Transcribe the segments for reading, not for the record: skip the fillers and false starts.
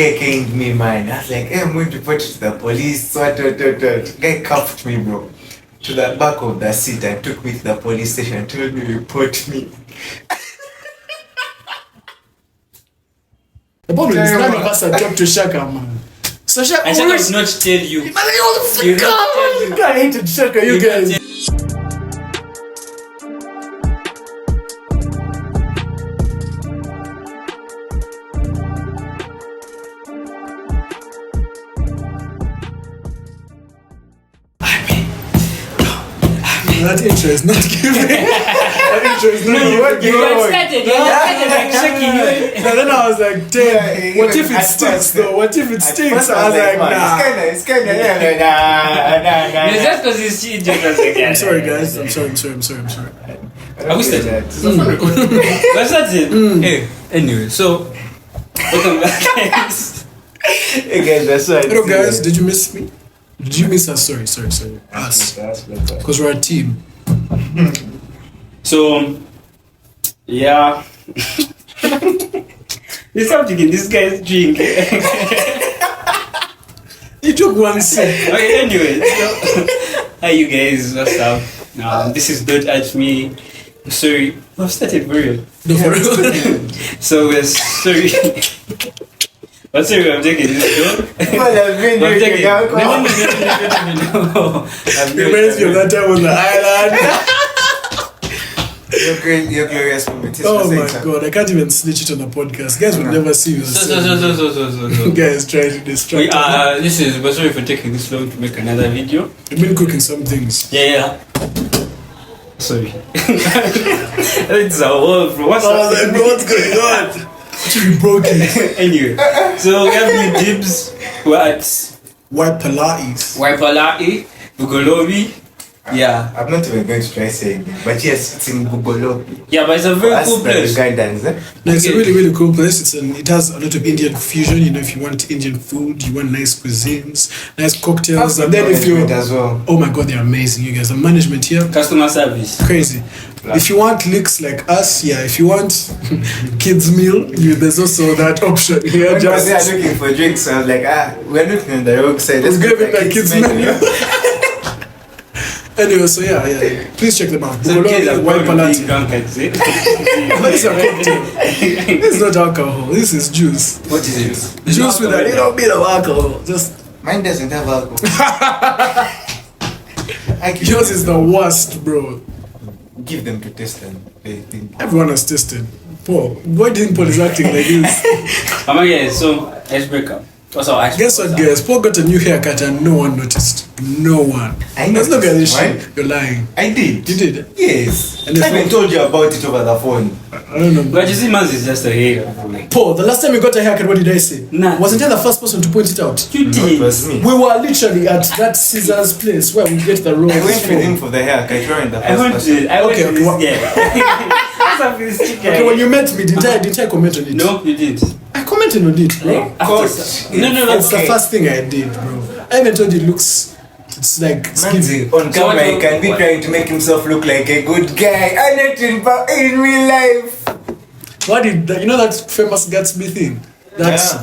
Guy caned me, man. I was like, hey, I'm going to report you to the police. What? Guy cuffed me, bro, to the back of the seat and took me to the police station and told me to report me. The problem is none of us have talked to Shaka, man. So Shaka will not tell you. You guys hated Shaka, you guys. That intro is not giving. That intro is not giving. You started like shaking you. And then I was like, damn, what if it stinks though? What if it stinks? I was like, nah. It's kinda, nah. It's just because it's cheating. I'm sorry, guys. I'm sorry. Are we started? What's that? Hey, anyway, so welcome back, guys. Hey guys, that's right. Hello, guys. Did you miss me? Did you miss us? Sorry. Us. Because we're a team. So, yeah. There's something in this guy's drink. You took one sip. Okay, anyway. So, hi, you guys. What's up? This is Don't At Me. Sorry. I've started very well. No, for real. So, we're sorry. I'm sorry, I'm taking this joke. Well, I've been drinking alcohol. No. Reminds me of that time on the island. You're glorious moment. Oh my god, I can't even snitch it on a podcast. Guys will never see you. So. Guys trying to distract me. We're sorry for taking this long to make another video. I've been cooking some things. Yeah. Sorry. It's a whole bro. What's going on? You broke it. Anyway, so we have new dibs. What? White Pilates. Bugolobi. Yeah. I'm not even going to try saying it, but yes, it's in Bugolo. Yeah, but it's a very cool place. Guidance, eh? No, it's a really cool place. It has a lot of Indian fusion. You know, if you want Indian food, you want nice cuisines, nice cocktails, and then if you as well. Oh my god, they're amazing, you guys. The management here, Customer service. crazy. If you want licks like us, yeah. If you want kids meal, there's also that option here. When they are looking for drinks, I was like, we're looking on the wrong side. Let's give it like kids menu. Anyway, so yeah. Please check them out. So kids are White Pilates. drunkards, eh? What is a cocktail? This is not alcohol. This is juice. What is it? Juice with a little bit of alcohol. Just Mine doesn't have alcohol. yours is the worst, bro. Give them to test and they think. Everyone has tasted. Paul, why do you think Paul is acting like this? So icebreaker. Guess what, guys? Paul got a new haircut and no one noticed. No one. Let's look at this shit. You're lying. I did. You did? Yes. And I even told you about it over the phone. I don't know. But you see, man, is just a hair. Paul, the last time you got a haircut, what did I say? Nah. Wasn't I the first person to point it out? You No, it did. was me. We were literally at that scissors place where we get the rolls. I went with him for the haircut. You weren't the I went first to person. this Okay, guy. What's up with this chicken? Okay, when you met me, didn't I comment on it? No, you didn't. I commented on it, bro. No. It's the first thing I did, bro. I even told you it looks. It's like Manzi, on camera, he can be trying to make himself look like a good guy. And not in real life. What did you know that famous Gatsby thing? That's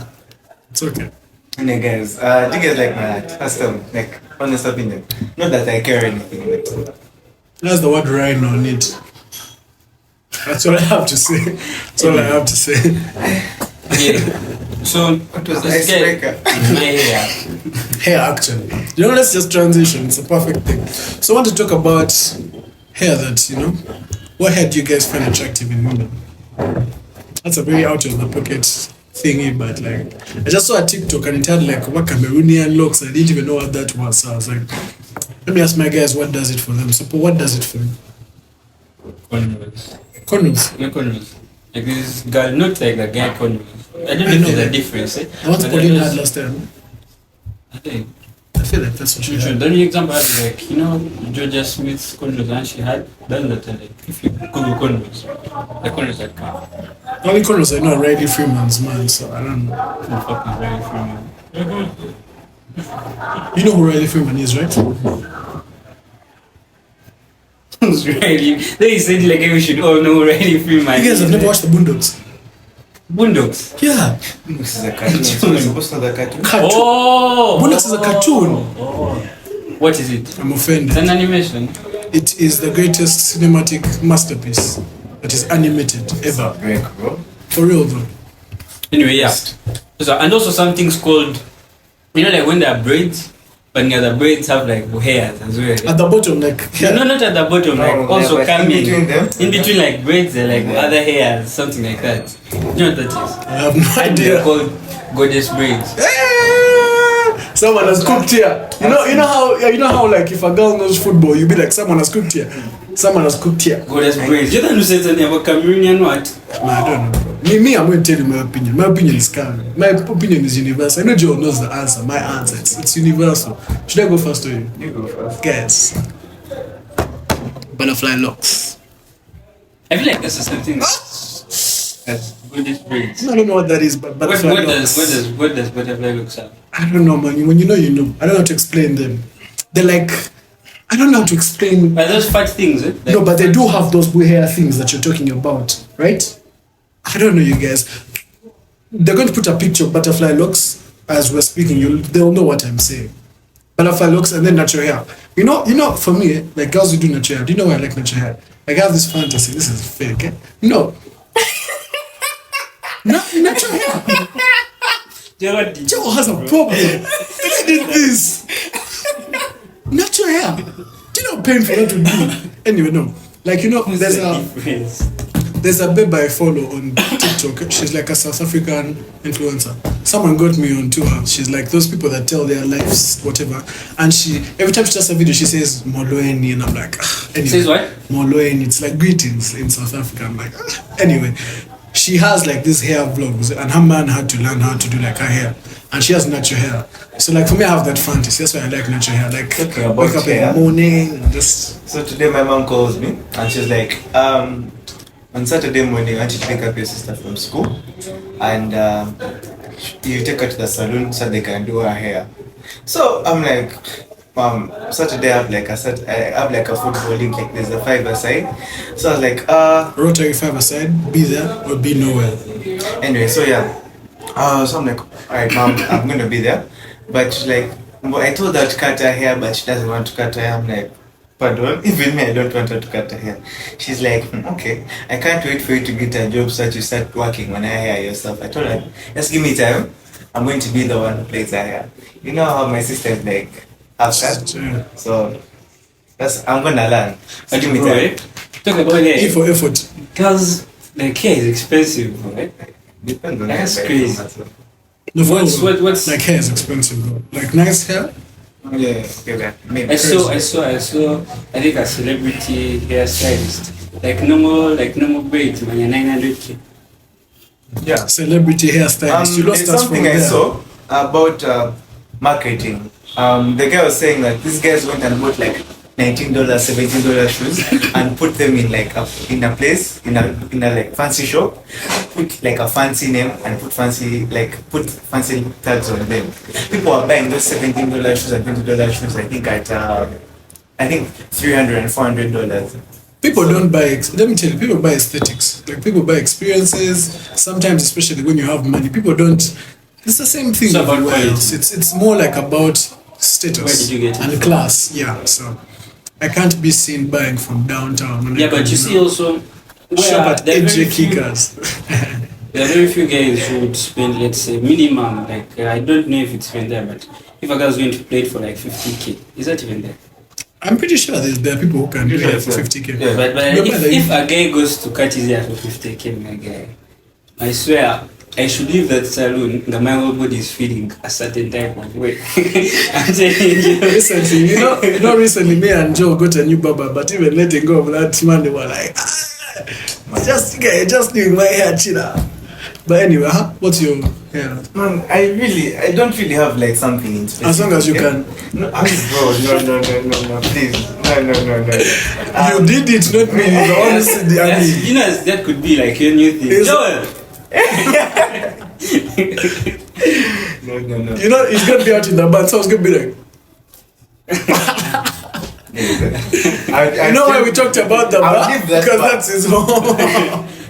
it's okay. And then guys, do you guys like my art? First time, like honest opinion. Not that I care anything, but That's the word rhino on it. That's all I have to say. That's all I have to say. Yeah. So, it was this guy- icebreaker. my hair. Hair, actually. You know, let's just transition. It's a perfect thing. So I want to talk about hair that, what hair do you guys find attractive in women? That's a very out of the pocket thingy, but like, I just saw a TikTok and it had like what Cameroonian looks. I didn't even know what that was. So I was like, let me ask my guys what does it for them. So what does it for you? Condoms. No condoms. Like this girl, not like the guy condoms. I don't know if there's a difference. I want to Pauline had last time. I think. I feel like that's what she The had. only example I have like, Georgia Smith's condoms and she had done that. Like, if you Google condoms, the condoms that come. Only condoms I know are Riley Freeman's, man, so I don't know. I'm fucking very from. You know who Riley Freeman is, right? Really? Then he said like we should all know Riley Freeman. You guys have never watched the Boondocks? Boondocks. Yeah. This is a cartoon. So we're supposed to know the cartoon. Cartoon. Oh. Boondocks is a cartoon. Oh. What is it? I'm It's offended. an animation. It is the greatest cinematic masterpiece that is animated ever. Break, bro. For real though. Anyway, yeah. So, and also some things called, you know, like when there are braids, but near the braids have like hairs as well. At the bottom, like No, not at the bottom, No, like also but coming in between them? in between like braids and like Yeah. other hairs, something like that. You know what that is? I have no They're idea. called goddess braids. Someone has cooked here. You know how like if a girl knows football, you be like someone has cooked here. Someone has cooked here. Goddess braids. You don't know something about Cameroonian what? Man, I don't know. Bro. Me, I'm going to tell you my opinion. My opinion is calm. My opinion is universal. I know Joe knows the answer. My answer, it's universal. Should I go first or you? You go first. Guess. Butterfly locks. I feel like that's the same thing as goddess braids. I don't know what that is, but butterfly locks. What does butterfly looks have? I don't know, man. When you know, you know. I don't know how to explain them. They're like, I don't know how to explain. But those fat things, eh? No, but they do have those blue hair things that you're talking about, right? I don't know, you guys. They're going to put a picture of butterfly locks as we're speaking. They'll know what I'm saying. Butterfly locks and then natural hair. You know, for me, like girls who do natural hair. Do you know why I like natural hair? Like I have this fantasy. This is fake, eh? No. Natural hair. Joe has a problem. He did this. Natural hair. Do you know how painful that would be? Anyway, no. Like there's a babe I follow on TikTok. She's like a South African influencer. Someone got me on tour. She's like those people that tell their lives, whatever. And every time she does a video, she says Moloeni, and I'm like, anyway. Says what? Moloeni. It's like greetings in South Africa. I'm like, Anyway, she has like these hair vlogs, and her man had to learn how to do like her hair. And she has natural hair. So like for me, I have that fantasy. That's why I like natural hair. Like wake up in the morning and just. So today my mom calls me and she's like, on Saturday morning, I want you to pick up your sister from school and you take her to the salon so they can do her hair. So I'm like, Mom, Saturday I have like a football link, like there's a 5 aside. So I was like, Rotary 5 aside, be there or be nowhere. Anyway, so yeah. So I'm like, alright mom, I'm gonna be there. But she's like, I told her to cut her hair, but she doesn't want to cut her hair. I'm like, pardon? Even me, I don't want her to cut her hair. She's like, okay, I can't wait for you to get a job so that you start working on her hair yourself. I told her, just give me time. I'm going to be the one who plays her hair. You know how my sister is like, half cut? So, I'm gonna learn. Just give me time. Talk about hair. E for effort. Girls, like hair is expensive, right? Depends on That's her crazy. No, for What's- real, what's- like hair is expensive though. Like nice hair. Yeah, okay, maybe. I saw, I think a celebrity hairstylist. Like normal braids, man, you're 900K. Yeah. Celebrity hairstylist. You lost There's us from something I there. saw about marketing. The guy was saying that these guys went and bought like $19, $17 shoes and put them in like in a place in a like fancy shop, put like a fancy name and put fancy tags on them. People are buying those $17 shoes and $20 shoes. I think at $300 and $400. People don't buy. Let me tell you, people buy aesthetics. Like people buy experiences. Sometimes, especially when you have money, people don't. It's the same thing. It's about everywhere quality. else. It's more like about status Where did you get it and from? class. Yeah. So I can't be seen buying from downtown. Yeah, but you see also, shop where at there are AJ very few- Kickers. there are very few guys who would spend, let's say, minimum, like, I don't know if it's even there, but if a guy's going to play it for like 50K, is that even there? I'm pretty sure there are people who can do Yeah, it for yeah. 50K. Yeah. But Remember that if a guy goes to cut his hair for 50K, my guy, I swear, I should leave that salon, my whole body is feeling a certain type of way. I'm telling you. Recently, recently me and Joe got a new barber, but even letting go of that man, they were like, just doing my hair, chill. But anyway, what's your hair? Man, I don't really have like something in specific. As long as you can. No, bro, no, please. No. You did it, not me. You honestly did. I Yes, mean, you know, that could be like your new thing. Is- Joel! No. you know, it's gonna be out in the band, so it's gonna be like. You know why we talked about the I'll bar? give that Because part. that's his home.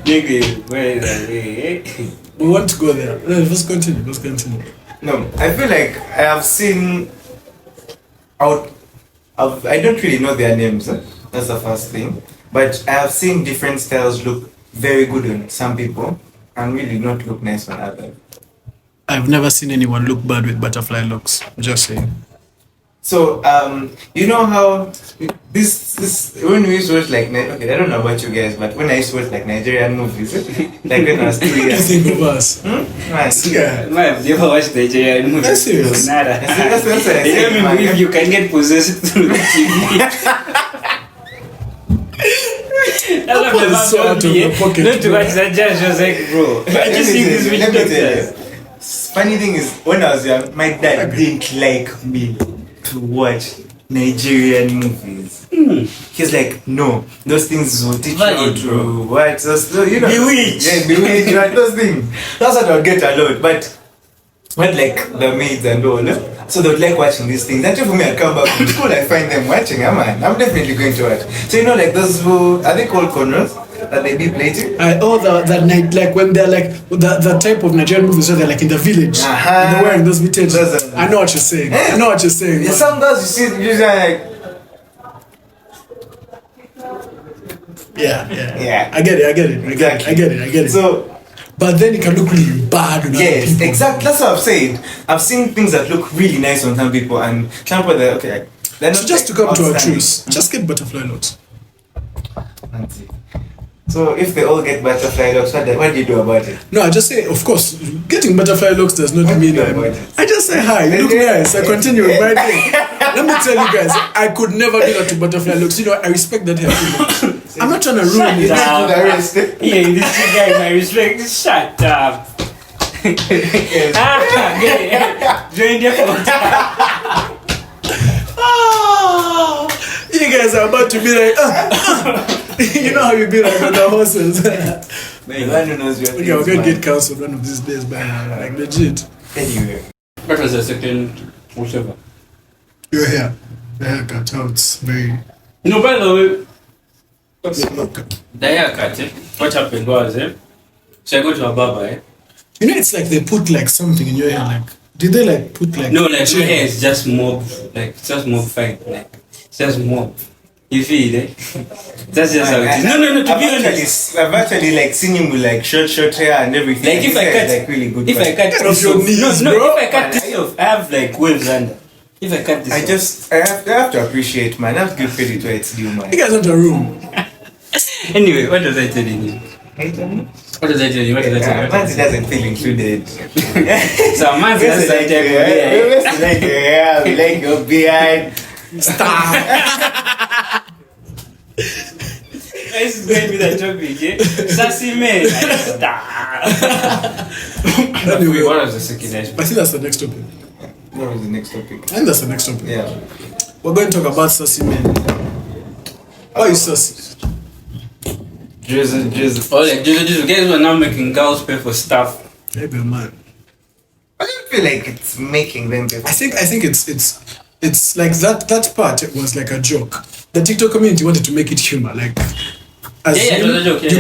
Nigga, where is that? We want to go there. Let's continue. No, I feel like I have seen out. I don't really know their names. That's the first thing. But I have seen different styles look very good on some people and really not look nice on others. I've never seen anyone look bad with butterfly locks. Just saying. So, you know how this when we used to watch like okay, I don't know about you guys, but when I used to watch like Nigerian movies, like when I was 2 What do you years. think of us? Man, Yeah. Man, you ever watched Nigerian movies? That's serious. Nada. That's what I said, They don't even man. believe you can get possessed through the TV. That's what was my so mom out told of me. the pocket, Not to bro. watch that judge was like, bro. I just see this Let me tell videos. you. Funny thing is, when I was young, my dad didn't like me to watch Nigerian movies. He's like, no, those things will teach Valid, you bro. to what? So, you know, Bewitch. Yeah, bewitch, right? Those things. That's what I would get a lot. But when like the maids and all, so they would like watching these things. Actually, for me, I come back from school, I find them watching. I'm definitely going to watch. So you know, like those who are they called corners that they be plating? That night, like when they're like the type of Nigerian movies where they're like in the village, and they're wearing those vintage. Those are- I know what you're saying. Yeah, man. some girls you see usually like. Yeah. I get it. So But then it can look really bad on other yes, people. exactly. That's what I've said. I've seen things that look really nice on some people, and some people they're okay. They're not So just to like, come to our outstanding. truth, just get butterfly locks. That's it. So if they all get butterfly locks, what do you do about it? No, I just say, of course, getting butterfly looks does not What do mean you do that. about it? I just say hi, you look nice. I continue with my thing. Let me tell you guys, I could never do that to butterfly looks. You know, I respect that hair too much. I'm not trying to ruin it. Shut Do the rest. Yeah, this guy, my respect. Shut up. Join the Ah, you guys are about to be like, you know how you be like with the horses. The one who knows your Okay, we're things, gonna man. get cancelled one of these days, man. Like legit. Anyway. What was the second whatever? Your hair, the haircut, how it's very. No, by the way, Okay. the haircut, what happened was, so I go to a barber, You know, it's like they put like something in your hair. Like, did they like put like? No, like my hair is just mob, like it's just mob fine, like it's just mob. You feel it, That's just how it is. No, to be honest. I've actually like seen him with like short hair and everything. Like if This I hair is, cut, like really good. if I cut Off your knees, no, bro. if I cut this off, I have like waves under. If I cut this, I have to appreciate, man. I have to give credit where it's due, man. You guys want a room? Anyway, what was I telling you? What was I telling you? Manzi doesn't feel included. So Manzi We has like some type of hair. like your hair, we like your beard. This is going to be the topic, yeah? Sassy man. Anyway, what was the second I issue? think that's the next topic. What was the next topic? I think that's the next topic. Yeah. We're going to talk about sassy men. Why is sassy? Drizzle. Oh, like, you guys were now making girls pay for stuff. Maybe man. I don't feel like it's making them pay for I think it's like that part was like a joke. The TikTok community wanted to make it humor, like as Yeah, it was a joke, yeah, you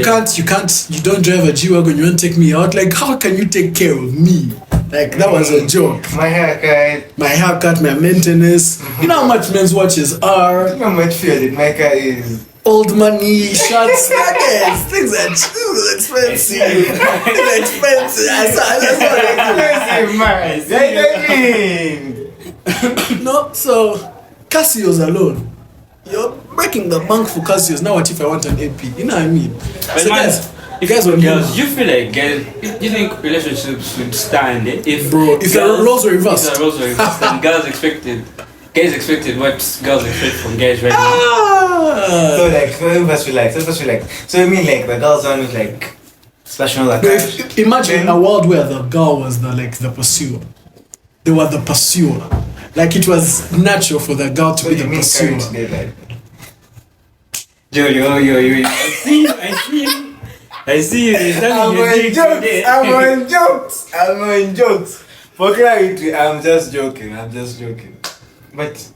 you don't drive a G-Wagon, you won't take me out. Like, how can you take care of me? Like, that was a joke. my haircut. My haircut, my maintenance. You know how much men's watches are? You know how much fear that my car is. Old money, shirts, nuggets, things are too expensive. Things expensive. Expensive, man. Like, No, so Casios alone, you're breaking the bank for Casios. Now what if I want an AP? You know what I mean? But So man, guys, if guys were girls, you feel like guys, you think relationships would stand if Bro, if the roles were reversed. If the roles were reversed, and guys expected what girls expect from guys right now. Ah! so like, so you mean like the girls one with like splashing all that No, cash? imagine Then- a world where the girl was the pursuer. They were the pursuer. Like, it was natural for the girl to So be you the mean pursuer. currently like Yo. I see you. I'm on jokes. For clarity, I'm just joking. But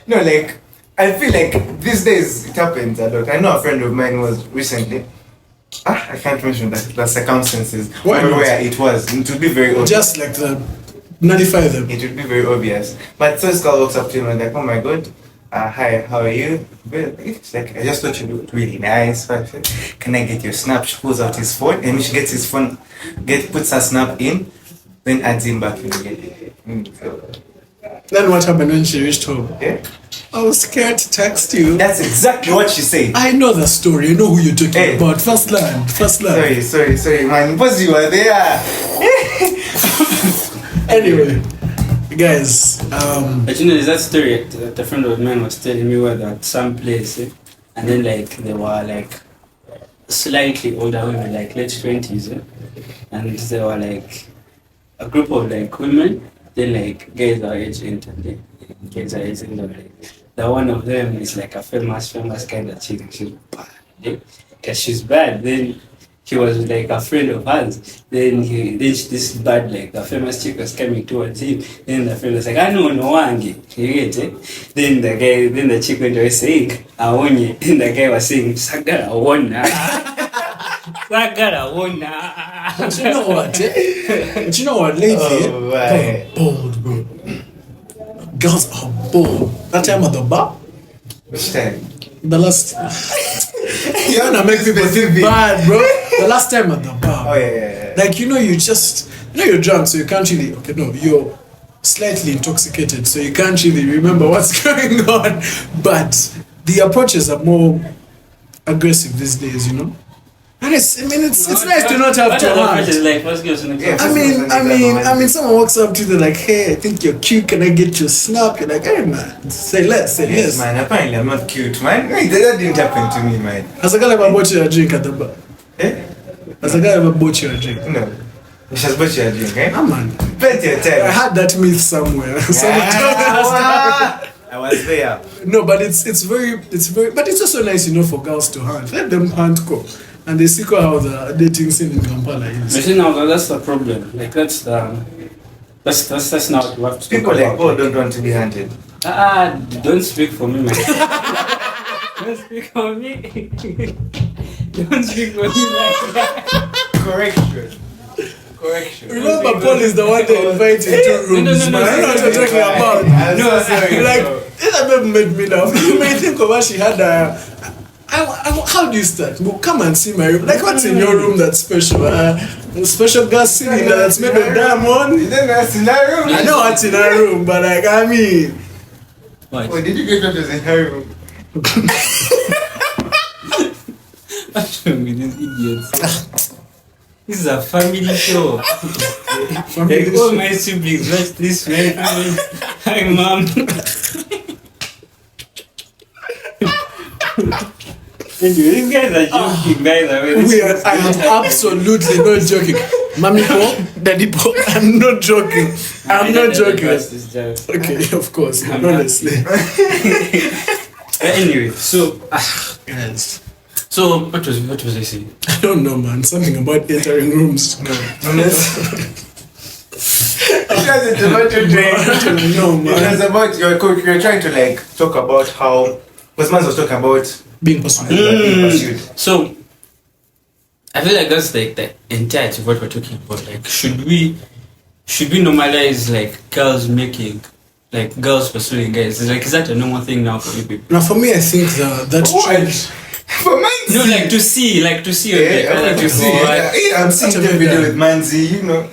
no, like I feel like these days it happens a lot. I know a friend of mine was recently I can't mention the circumstances Why not? where it was. It would be very obvious. Just like the 95 them. It would be very obvious. But so this girl walks up to him and like, oh my god, hi, how are you? Well, it's like, I just thought you looked really nice. Can I get your snap? She pulls out his phone and she gets his phone, puts her snap in, then adds him back immediately. Then what happened when she reached home? Yeah. I was scared to text you. That's exactly what she said. I know the story. I know who you're talking about. First line. Sorry, man. Because you were there. Anyway, guys. But you know, there's that story that a friend of mine was telling me where at some place, and then like they were like slightly older women, like late 20s, and they were like a group of like women. Then like guys are agent, and then guys are agent. Like the one of them is like a famous kind of chick. She's bad. Because she's bad. Then he was like a friend of hers. Then this bad like the famous chick was coming towards him. Then the friend was like, I know no wangi. You get it? Then the chick went away saying, Awonye. Then the guy was saying, Sagara wona. Sagara wona. But you know what? But you know what? Lately, right. bold, bro. Girls are bold. That time at the bar, Which time? the last. You're gonna make people think bad, bro. The last time at the bar. Oh, yeah. Like, you know, you're drunk, so you can't really. Okay, no, you're slightly intoxicated, so you can't really remember what's going on. But the approaches are more aggressive these days, you know. And it's nice to not have to hand. I mean, someone walks up to you, they're like, hey, I think you're cute, can I get your snap? You're like, hey, man, say less. Yes, man, apparently I'm not cute, man. That didn't happen to me, man. Has a girl ever bought you a drink at the bar? Has a girl ever bought you a drink? No. She has bought you a drink, eh? Ah, man. Plenty of time. I had that myth somewhere. Someone told me that story. I was there. No, but it's very, but it's also nice, you know, for girls to hunt. Let them hunt go. And they see how the dating scene in Kampala is. But you know, that's the problem. Like that's not what to People talk like, about. oh, don't want to be hunted. Don't speak for me, man. Don't speak for me. Don't speak for me like that. Correction. Remember, Paul is the one that invited into rooms. No, man. I know what you're talking about. I'm so sorry. Like, that babe made me laugh. You may think of how she had a. How do you start? Well, come and see my room. Like, what's in your room that's special? A special gas cylinder that's made of diamond? You don't know what's in her room? I know what's in her room, but like, I mean. What? Oh, did you get what was in her room? What's wrong with these idiots? This is a family show. Like all my siblings watch this, right? Hi, mom. Anyway, these guys are joking, guys. I am absolutely not joking. Mommy Paul, Daddy Paul, I'm not joking. I'm not joking. Okay, of course, honestly. Anyway, so Yes. so what was I saying? I don't know, man. Something about entering rooms. No. It No, man. was about you're trying to like talk about how because man was talking about Being pursued. being pursued. So I feel like that's like the entirety of what we're talking about. Like, should we normalize like girls pursuing guys? Like, is that a normal thing now for you people? Now, for me, I think that trend. For Manzi. No, like to see like I'm seeing Such a the big video guy. with Manzi, you know.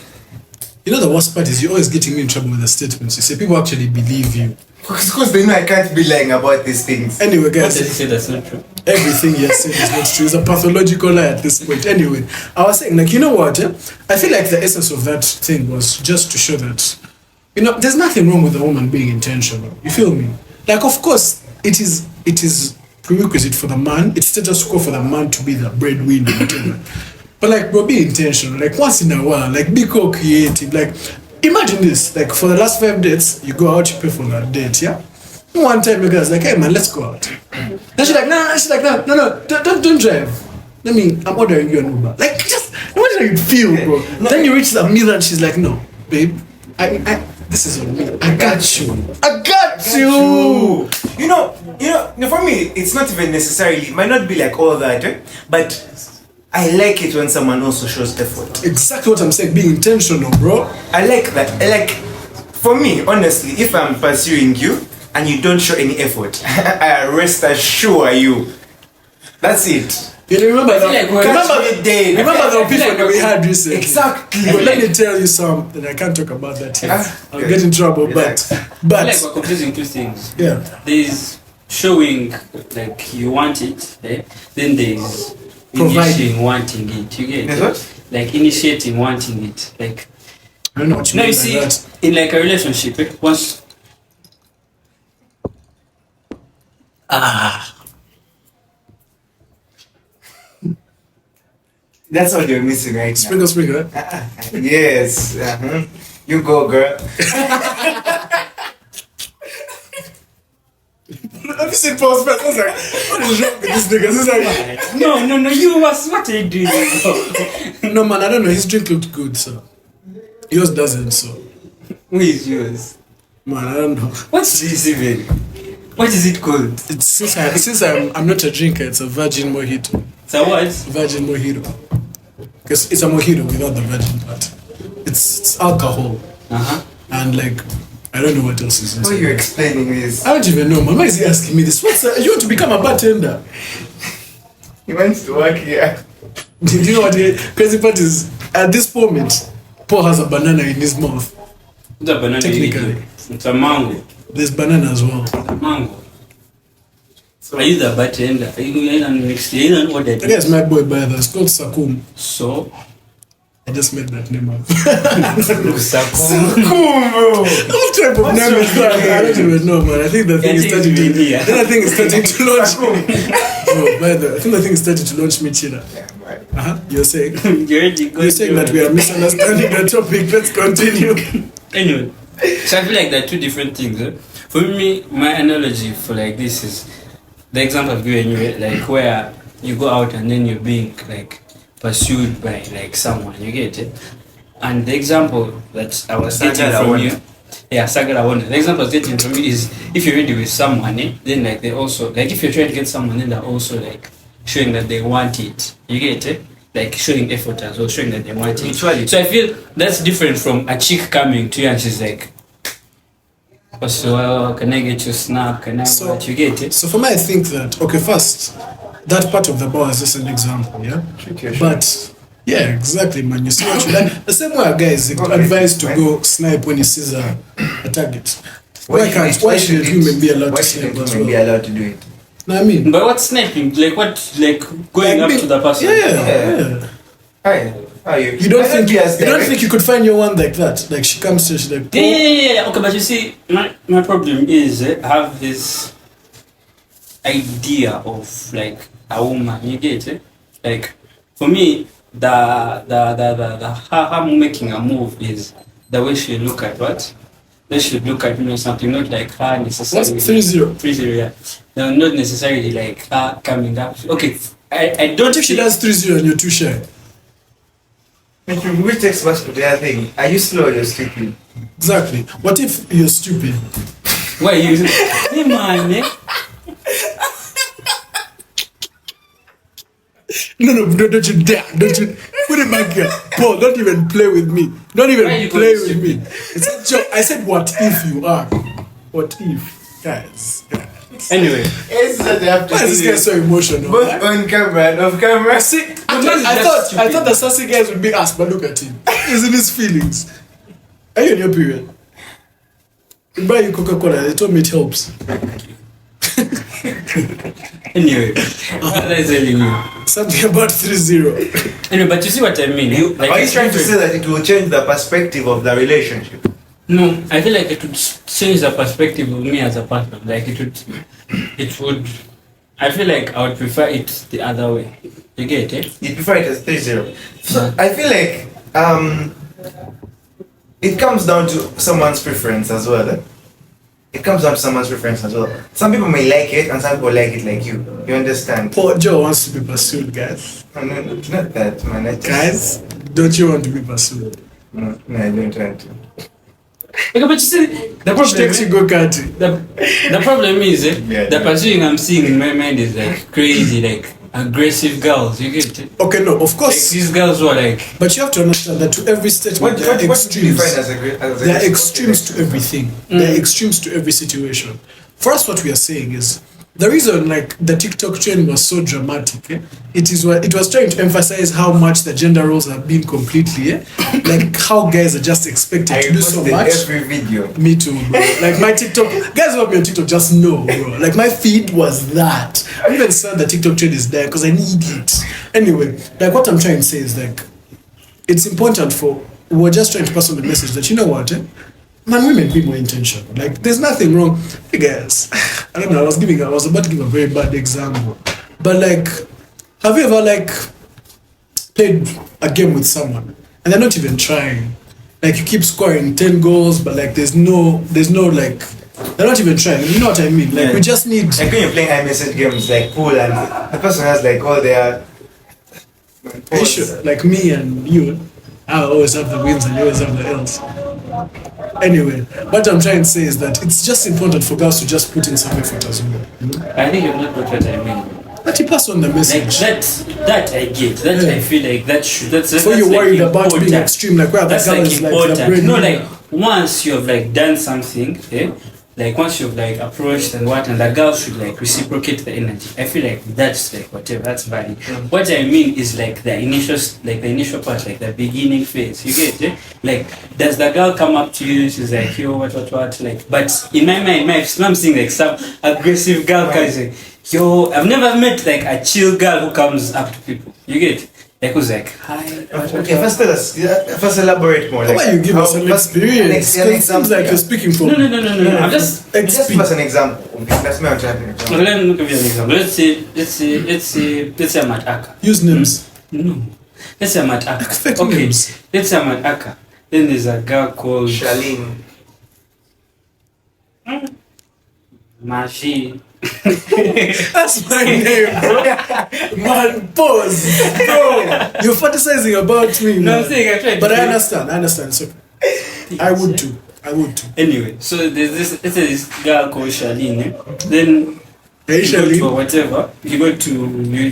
You know, the worst part is you're always getting me in trouble with the statements. You say people actually believe you. Because they know I can't be lying about these things. Anyway, What guys, did you say that's not true? everything you said is not true. It's a pathological lie at this point. Anyway, I was saying, like, you know what? I feel like the essence of that thing was just to show that, you know, there's nothing wrong with a woman being intentional. You feel me? Like, of course, it is prerequisite for the man. It's status quo for the man to be the breadwinner, whatever. But like, bro, be intentional. Like, once in a while, like, be co-creative. Like, imagine this. Like, for the last 5 dates, you go out, you pay for that date, yeah? One time, the guy's like, hey, man, let's go out. Then she's like, no, don't drive. I'm ordering you an Uber. Like, just, imagine how you feel, bro. Then you reach the mirror and she's like, no, babe, this is on me. I got you. You know, for me, it's not even necessarily, it might not be like all that, but I like it when someone also shows effort. Exactly what I'm saying, being intentional, bro. I like that. For me, honestly, if I'm pursuing you and you don't show any effort, I rest assure you. That's it. You remember I feel like remember the people we had recently. Exactly. But let me tell you something. I can't talk about that here. I'll get in trouble. Relax. I feel But like we're confusing two things. yeah, There's showing like you want it, eh? Then there's Providing. initiating wanting it. You get There's it? what? Like initiating wanting it. Like I don't know what you no, mean you by see, that. in like a relationship, once That's what you're missing right now. Sprinkle. Yes. You go, girl. Have you seen Paul's face? I was like, what is wrong with this nigga? This is like, no, you was what are you doing? no man, I don't know. His drink looked good, so yours doesn't. So Who is yours? man, I don't know. What's this even? What is it called? It's since I'm not a drinker, it's a virgin mojito. So what? Virgin mojito. Because it's a mojito without the virgin part. It's alcohol and like I don't know what else is How are inside. you explaining this? I don't even know, man. Why is he asking me this? You want to become a bartender? He wants to work here. Do you know what the crazy part is? At this moment, Paul has a banana in his mouth. What's a banana? Technically. It's a mango. There's banana as well. A mango. Are you the bartender? Are you mixed? You don't order I guess my boy by the it's called Sakum. So I just made that name up. Sakum. Cool, What type of name is that? I don't even know, man. I think the thing is starting to. Then I think it's starting to launch me. No, by the I think the thing is starting to launch me, China. You're saying you're saying that we are misunderstanding the topic. Let's continue. Anyway, so I feel like there are two different things. For me, my analogy for like this is the example I've given you, like where you go out and then you're being like pursued by like someone, you get it? And the example that I was getting from you, Sagara Wonder. The example I was getting from you is if you're ready with someone, then like they also like if you're trying to get someone, then they're also like showing that they want it. You get it? Like showing effort as well, showing that they want it. Mutually. So I feel that's different from a chick coming to you and she's like, so can I get you snap? Can I what? You get it? So for me, I think that okay, first that part of the bar is just an example, yeah. But yeah, exactly, man. You see what you like. The same way a guy is advised to go snipe when he sees a target. Why should human be allowed to snipe as well? Be allowed to do it? No, I mean, But what's sniping? Like what? Like going up to the person? Yeah. Hi. How are you? You don't think you could find your one like that? Like she comes to she's like, Yeah. Okay, but you see, my problem is I have this idea of like a woman. You get it? Like for me, the her making a move is the way she look at what. They should look at something not like her necessarily. what's 3-0? 3-0, yeah. No, not necessarily like her coming up. Okay, I don't If she does 3-0 and you're too shy. Which takes much to the other thing? Are you slow or you're stupid? Exactly. What if you're stupid? Why you? Hey man, No, don't you dare. Don't you put it back here. Paul, don't even play with me. Don't even play with me. It's a joke. I said, what if you are? What if? Guys. Anyway. Why is this guy so emotional? Both on camera and off camera. See, I thought the sassy guys would be asked, but look at him. He's in his feelings. Are you in your period? You buy you Coca-Cola, they told me it helps. Anyway, what is telling you? Something about 3-0. Anyway, but you see what I mean? Are you trying to say that it will change the perspective of the relationship? No, I feel like it would change the perspective of me as a partner. Like it would. I feel like I would prefer it the other way. You get it? You prefer it as 3-0. So I feel like it comes down to someone's preference as well. It comes down to someone's preference as well. Some people may like it and some people like it like you. You understand? Paul Joe wants to be pursued, guys. No, it's not that, man. Guys, don't you want to be pursued? No, I don't want to. Okay, but you see, the problem. Takes you go karting. The problem is the pursuing I'm seeing in my mind is like crazy. Like aggressive girls. You get it? Okay, no, of Like course. these girls were like, But you have to understand that to every statement, there are What do you extremes. define as a There are extremes to everything. There are extremes to every situation. For us, what we are saying is the reason like the TikTok trend was so dramatic. It was trying to emphasize how much the gender roles have been completely. Like how guys are just expected I to do so posted much. every video. Me too, bro. Like my TikTok, guys who have me on TikTok just know, bro. Like my feed was that. I even said the TikTok trend is there because I need it. Anyway, like what I'm trying to say is like, it's important we're just trying to pass on the message that, you know what, man, women be more intentional. Like there's nothing wrong. Hey guys, I don't know, I was about to give a very bad example. But like, have you ever like played a game with someone and they're not even trying? Like you keep scoring 10 goals, but like there's no like they're not even trying. You know what I mean? Like Yeah. we just need Like when you're playing high message games like pool and the person has like all their like me and you. I always have the wins and you always have the L's. Anyway, what I'm trying to say is that it's just important for girls to just put in some effort as well. You know? I think you've not got what I mean. But you pass on the Like message. that I get. That Yeah. I feel like that's Before that's you're like worried about being important. extreme, like where the That's girl like is like the important. No, breadwinner. like once you have like done something, like once you've like approached and what, and the girl should like reciprocate the energy. I feel like that's like whatever, that's valid. What I mean is like the initial part, like the beginning phase. You get it? Like, does the girl come up to you? She's like, yo, what, like. But in my mind, I'm seeing like some aggressive girl guys like, yo, I've never met like a chill girl who comes up to people. You get it? Like who's like, hi. Okay, first elaborate more. How about you give us an first- experience? an 'Cause it seems like yeah. you're speaking from No. I'm just Just give us an example. That's my example. let me give you an example. Let's say I'm at Aka. use names. No. Let's say I'm at Aka. Expect Okay. names. Let's say I'm at Aka. Then there's a girl called Charlene. Mashi. That's my name, bro. Man, pause. Bro, you're fantasizing about me, No, I'm man. saying I tried. But to I say- understand. So I would too. Anyway, so there's this girl called Charlene. Then Hey, you go to Charlene. whatever,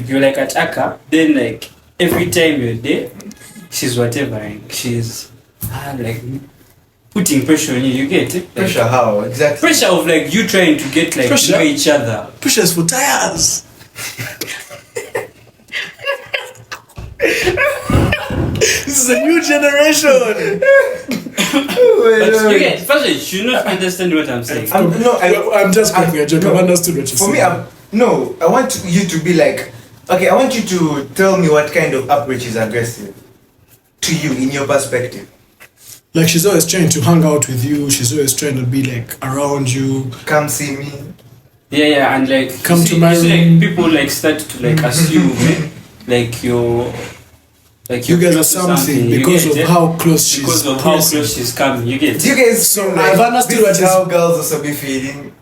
you're like at Aka, then like every time you're there, she's whatever, like, she's like putting pressure on you. You get it? Like, Pressure how? Exactly. pressure of like you trying to get like Pressure? to know each other. Pushers for tires. This is a new generation. But you get first you should not understand what I'm saying. I'm just cracking a joke. I've understood what you're For saying. me, I want you to be like, okay, I want you to tell me what kind of approach is aggressive to you in your perspective. Like she's always trying to hang out with you. She's always trying to be like around you. Come see me. Yeah, and like Come you to see, my you see, room. like people like start to like assume like you're like You guys are close to something you because get of it? how close she's because of how pressing. close she's coming. You get Do you it? guys So feel like I've understood this what is is- how girls also be feeling?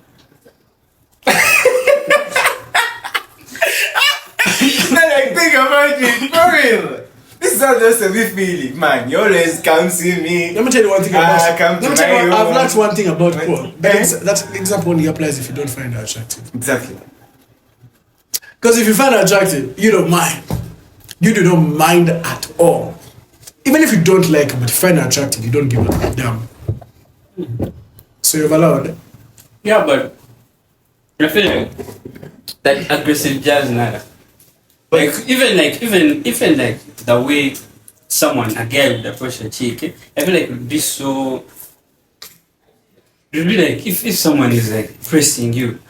Now like think about it, for real. This is how just be feeling, man. You always come see me. Let me tell you one thing about. come to Let me tell you. my I've room. learned one thing about Wait, porn. That example only applies if you don't find her attractive. Exactly. Because if you find her attractive, you don't mind. You do not mind at all. Even if you don't like her, but you find her attractive, you don't give a damn. So you're allowed. Yeah, but I feel like that aggressive jazz now. Like even like the way a girl would approach a chick, I feel like it would be so. It would be like if someone is like pressing you,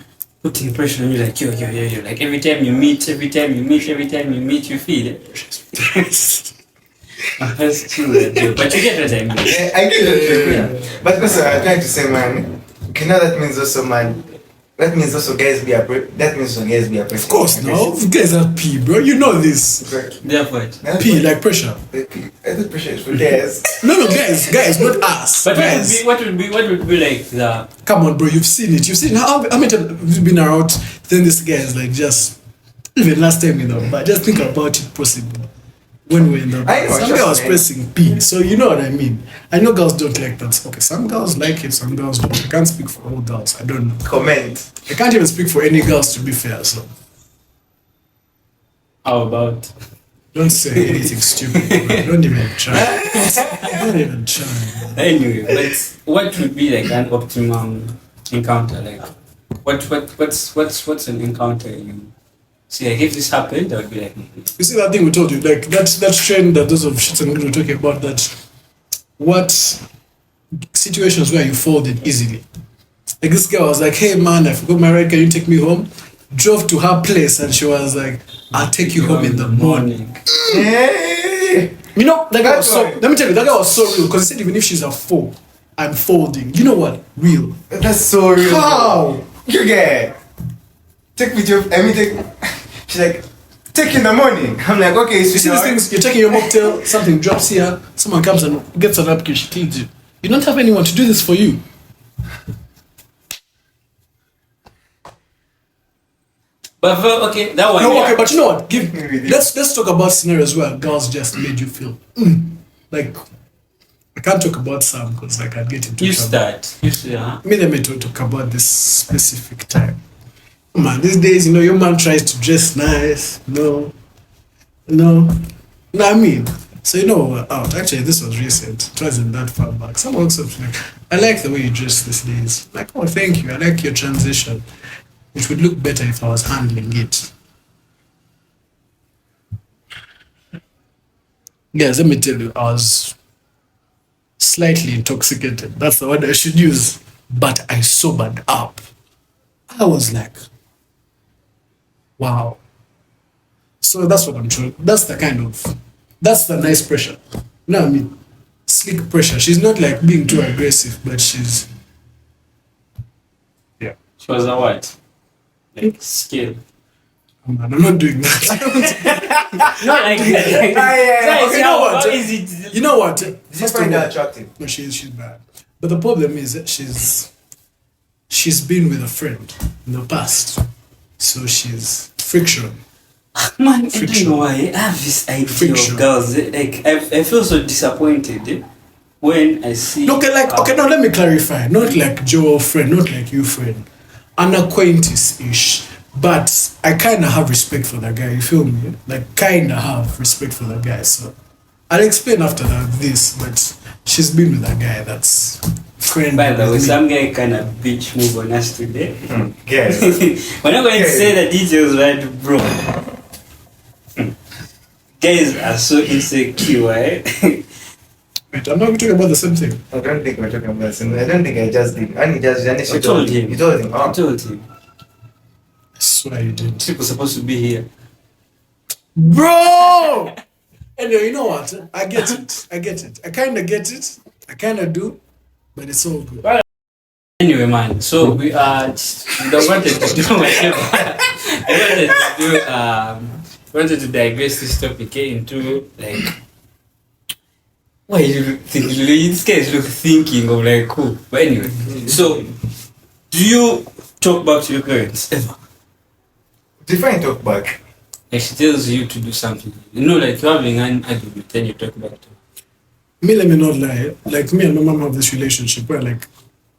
putting pressure on you, like yo, like every time you meet, you feel it. That's true, but you get what I mean. Yeah, I get it. Yeah. But also, I'm trying to say, man, you know that means also, man, that means also guys be aggressive. Of course, no. You guys are P, bro. You know this. Exactly. Therefore, P, like pressure. I think pressure is for guys. No, guys, not us. but Guys. what would be like the Come on, bro. You've seen it. How many times have you been around? Then this guy is like just even last time, but just think about it possibly. When we're in the I know, some trust guy was me. pressing P, so you know what I mean. I know girls don't like that. Okay, some girls like it, some girls don't. I can't speak for all girls. I don't know. Comment. I can't even speak for any girls to be fair. So How about? Don't say anything stupid. Man. Don't even try. Don't even try. Man. Anyway, but what would be like an optimum encounter? Like, what's an encounter you see? Like, if this happened, I would be like, You see that thing we told you, like that trend that those of shits and were talking about, that what situations where you folded easily. Like this girl was like, hey man, I forgot my ride, can you take me home? Drove to her place and she was like, I'll take you home in the morning. Hey. You know, that guy was so, That's let me tell you, that guy was so real because he said even if she's a 4, I'm folding. You know what? Real. That's so real. How? You get take me to. She's like, take in the morning. I'm like, okay, You see these sweetheart. things, you're taking your mocktail, something drops here, someone comes and gets an napkin, she cleans you. You don't have anyone to do this for you. but okay, that one. No, yeah. okay, but you know what? Really? Let's talk about scenarios where girls just made you feel like I can't talk about some because I can get into You trouble. start. You say, huh? Me, let me talk about this specific time. Man, these days, you know, your man tries to dress nice. No. I mean, so you know, actually, this was recent. It wasn't that far back. Someone walks up to me, I like the way you dress these days. I'm like, oh, thank you. I like your transition. It would look better if I was handling it. Guys, let me tell you, I was slightly intoxicated. That's the word I should use. But I sobered up. I was like, wow. So that's what I'm trying. That's the nice pressure. You know what I mean? Slick pressure. She's not like being too aggressive, but she's. Yeah. She was a what? Like skill. Man, I'm not doing that. No, like. Okay, you know what? How is it? You know what? Did you First of find all- that attractive? No, she's bad. But the problem is that she's been with a friend in the past. So she's friction. Man, I Friction. don't know why I have this idea Friction. of girls. Like, I feel so disappointed when I see. Okay, now let me clarify. Not like Joe friend, not like you friend. An acquaintance-ish. But I kind of have respect for that guy, you feel me? Like, kind of have respect for that guy. So I'll explain after that this, but she's been with that guy that's friend. By the way, with me. some guy kind of bitch move on us today. Yes. We're not going to say the details, right, bro? Guys are so insecure, eh? Wait, I'm not talking about the same thing. I don't think we're talking about this. I don't think I just did. I just I told him. You told him. I Oh. told him. I swear you did. People supposed to be here. Bro! Anyway, you know what? I get it. I kind of get it. I kind of do. But it's all good. Anyway, man, so we wanted to do whatever. Wanted to digress this topic into like. Why you think these guys look thinking of like cool? But anyway, so do you talk back to your parents ever? Define talk back. Like she tells you to do something, you know, like you're having an argument, then you talk back to her. Me, let me not lie. Like, me and my mom have this relationship where, like,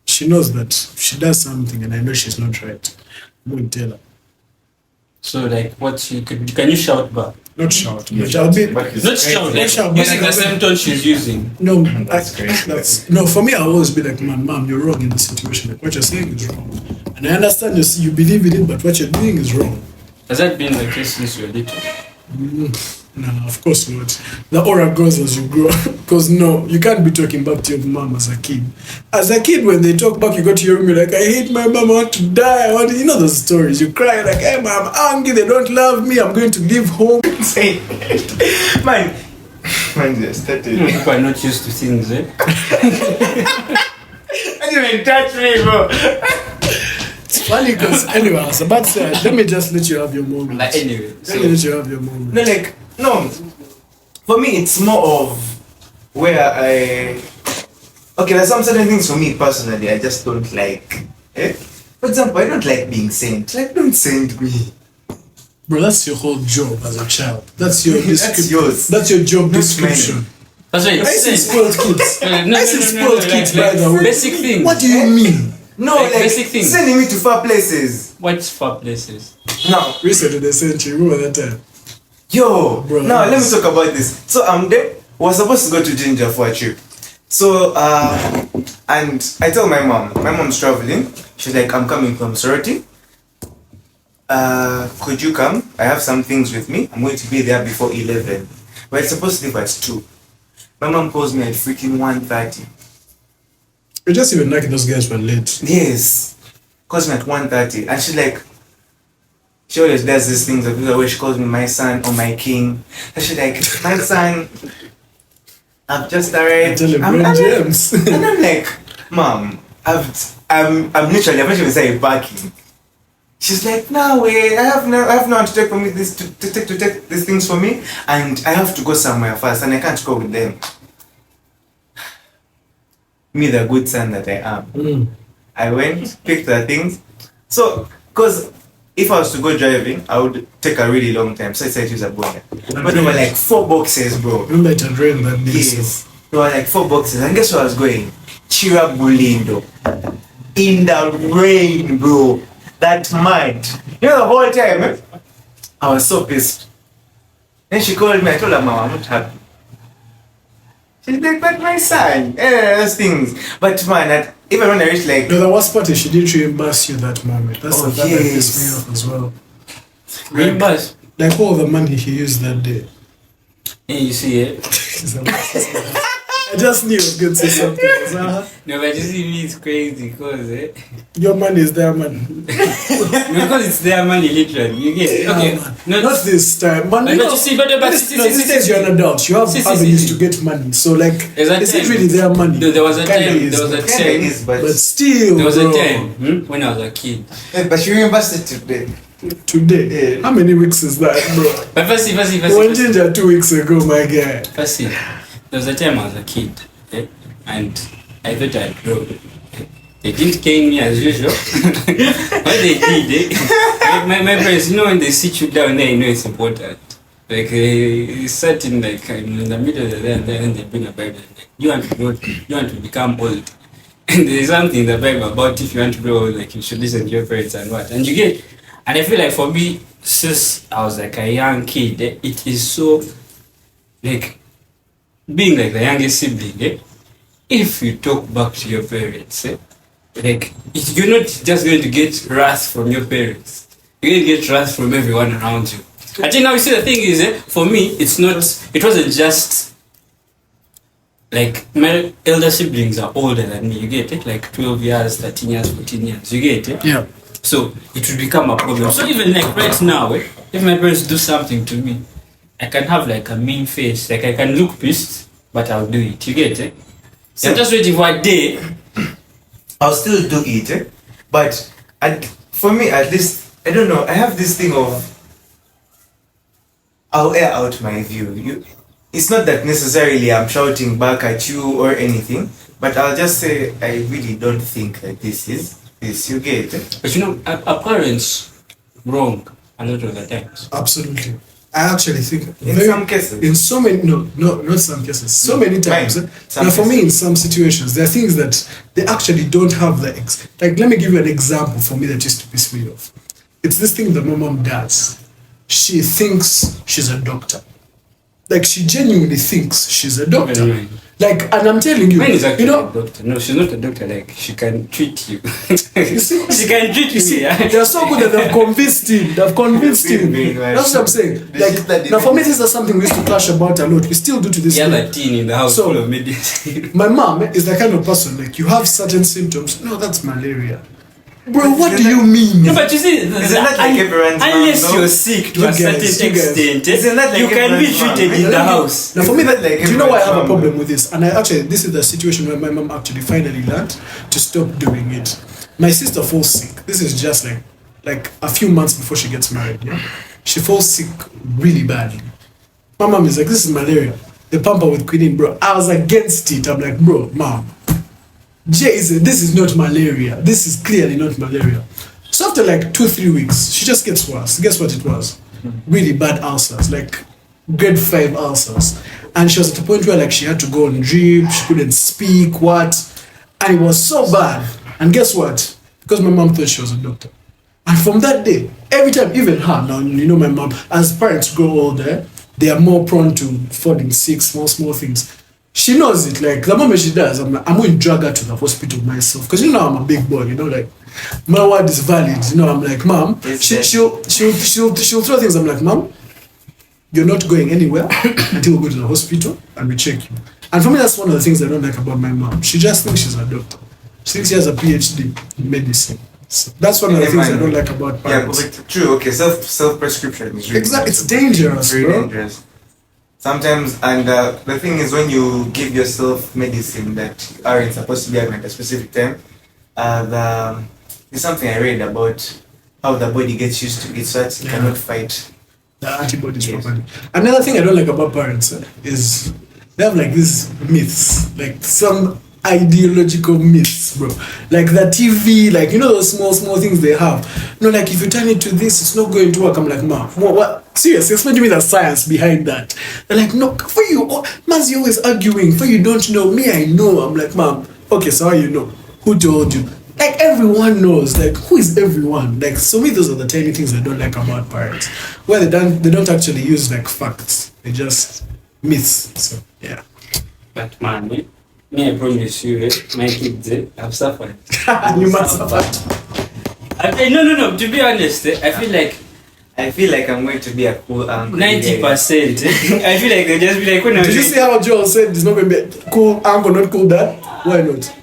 she knows that if she does something and I know she's not right, I'm going to tell her. So like, what you could can you shout back? Not shout. Yeah, But I'll be. but it's Not shout, crazy. like shout, but using like the a- same tone she's using. No, That's crazy. no. For me, I'll always be like, Mom, you're wrong in this situation. Like, what you're saying is wrong. And I understand you believe in it, but what you're doing is wrong. Has that been the case since you were little? No, of course not. The aura grows as you grow. Because no, you can't be talking back to your mom as a kid. As a kid, when they talk back, you go to your room, you're like, I hate my mom, I want to die. You know those stories. You cry like, hey, mom, I'm angry, they don't love me, I'm going to leave home. Say, man, just started. People are not used to things, eh? I didn't even touch me, bro. It's funny because, anyway, I was about to say, let me just let you have your moment. Like anyway, Let me let you have your moment. No, like, no. For me, it's more of where okay, there's some certain things for me personally I just don't like. Eh? For example, I don't like being sent. Like, don't send me. Bro, that's your whole job as a child. That's your That's description. yours. That's your job Not description. mine. that's what I you're see saying. spoiled kids. No, I see spoiled kids, by the way. Basic things. What do you mean? No, Like like, basic things. sending me to far places. What's far places? Now, Reset to the century. Remember that time? Yo, Bro, now let me that's- talk about this. So I'm there. Was supposed to go to Ginger for a trip. So and I tell my mom. My mom's traveling. She's like, I'm coming from Soroti. Could you come? I have some things with me. I'm going to be there before 11. But it's supposed to leave at 2. My mom calls me at freaking 1:30. You're just even like those guys were late. Yes. Calls me at 1:30. And she's like, she always does these things where she calls me my son or my king. And she's like, my son, I've just arrived. Tell him, I'm Brand like- James. And I'm like, Mom, I'm literally, I'm not even saying parking. She's like, no way, I have no one to take for me this to take these things for me, and I have to go somewhere first, and I can't go with them. Me, the good son that I am. I went, picked the things. So, because if I was to go driving, I would take a really long time. So I said use a boiler. But there were like 4 boxes, bro. Remember it had rained that day. So. Yes. There were like 4 boxes. And guess where I was going? Chirabulindo. In the rain, bro. That mud. You know, the whole time, I was so pissed. Then she called me. I told her, Mom, I'm not happy. She's like, but my son. Those things. But man, even when I reached like... No, the worst part is she didn't reimburse you that moment. That's Oh, the that yes. pissed me off as well. Reimburse. Like all the money he used that day. And you see it. I just knew I was going to say something. So, No, but you see me, it's crazy because your money is there, man. because it's their money, literally. You get it? Okay. Man. Not this time, man. But You you know, see, but these days you're an adult. You have See, avenues to get money. So, like, There's a is it time. really their money? No, there was a Kinda time. is, There was a but- Kinda time. is, but still, There was bro, a time when I was a kid. But she reimbursed it today. Today, Yeah. how many weeks is that, bro? But first, One ginger 2 weeks ago, my guy. there was a time I was a kid, and I thought I'd grow. They didn't cane me as usual. What they did, my parents, you know, when they sit you down there, you know it's important. Like they sat in like in the middle of the day, and then they bring a Bible. Like, you want to grow, you want to become old. And there's something in the Bible about if you want to grow old, like you should listen to your parents and what. And you get, and I feel like for me, since I was like a young kid, it is so like being like the youngest sibling. If you talk back to your parents, like you're not just going to get wrath from your parents. You're going to get wrath from everyone around you. I think now you see the thing is, for me, it wasn't just like my elder siblings are older than me. You get it? Like 12 years, 13 years, 14 years. You get it? Yeah. So it would become a problem. So even like right now, if my parents do something to me, I can have like a mean face. Like I can look pissed, but I'll do it. You get it? So I'm just waiting for a day. I'll still do it, but for me at least, I don't know, I have this thing of I'll air out my view. It's not that necessarily I'm shouting back at you or anything, but I'll just say I really don't think that this is this. You get it? But you know, our parents wrong a lot of the times. Absolutely. I actually think In some cases. in so many no not some cases, so many times. Right. Some Now for me, cases. in some situations, there are things that they actually don't have the like. Let me give you an example for me that used to piss me off. It's this thing that my mom does. She thinks she's a doctor. Like she genuinely thinks she's a doctor. Mine. Like, and I'm telling you, Mine is actually you know, a doctor. No, she's not a doctor. Like she can treat you. you see, she can treat you see, me. they're so good that they've convinced him. They've convinced him. That's what I'm saying. This is Like, the now for me, this is something we used to clash about a lot. We still do to this The day. other teen in the house So- full of medicine. My mom is the kind of person, like, you have certain symptoms. No, that's malaria. Bro, what do you mean? No, but you see, Isn't that like everyone's mom, unless no? you're sick to You a guys, certain you guys. extent, Isn't that like you can be everyone's mom? treated in the house. Now for me, Isn't that like do you know why I have a everyone's problem mom? with this? And I actually, this is the situation where my mom actually finally learned to stop doing it. My sister falls sick. This is just like a few months before she gets married. Yeah, she falls sick really badly. My mom is like, this is malaria. They pump her with quinine, bro. I was against it. I'm like, bro, mom, Jason, this is not malaria. This is clearly not malaria. So after like 2-3 weeks, she just gets worse. Guess what it was? Really bad ulcers, like grade 5 ulcers. And she was at a point where like she had to go on drip, she couldn't speak, what? And it was so bad. And guess what? Because my mom thought she was a doctor. And from that day, every time, even her now, you know, my mom, as parents grow older, they are more prone to falling sick, small things. She knows it. Like the moment she does, I'm going to drag her to the hospital myself, because you know I'm a big boy. You know, like my word is valid. You know, I'm like, Mom. She'll throw things. I'm like, Mom, you're not going anywhere until we go to the hospital and we check you. And for me, that's one of the things I don't like about my mom. She just thinks she's a doctor. She thinks she has a PhD in medicine. So that's one of the things I don't like about parents. Yeah, but true. Okay, self-prescription is really exactly. It's dangerous, very bro. dangerous. Sometimes, and the thing is, when you give yourself medicine that you aren't supposed to be having at a specific time, there's something I read about how the body gets used to it, so that it cannot fight the antibodies properly. Another thing I don't like about parents is they have like these myths, like some ideological myths, bro. Like the TV, like you know those small things they have. No, like if you turn it to this, it's not going to work. I'm like, Mom, what? Seriously, explain to me the science behind that. They're like, no, for you, man's you always arguing. For you don't know, me I know. I'm like, Mom, okay, so how you know? Who told you? Like everyone knows. Like who is everyone? Like so me, those are the tiny things I don't like about parents, where they don't actually use like facts. They just myths. So yeah. But man, me I promise you, my kids have suffered. You must suffer. No. To be honest, I feel like I'm going to be a cool uncle. 90%. I feel like they just be like, when I was Did you see how Joel said it's not going to be a cool uncle, not cool dad? Why not?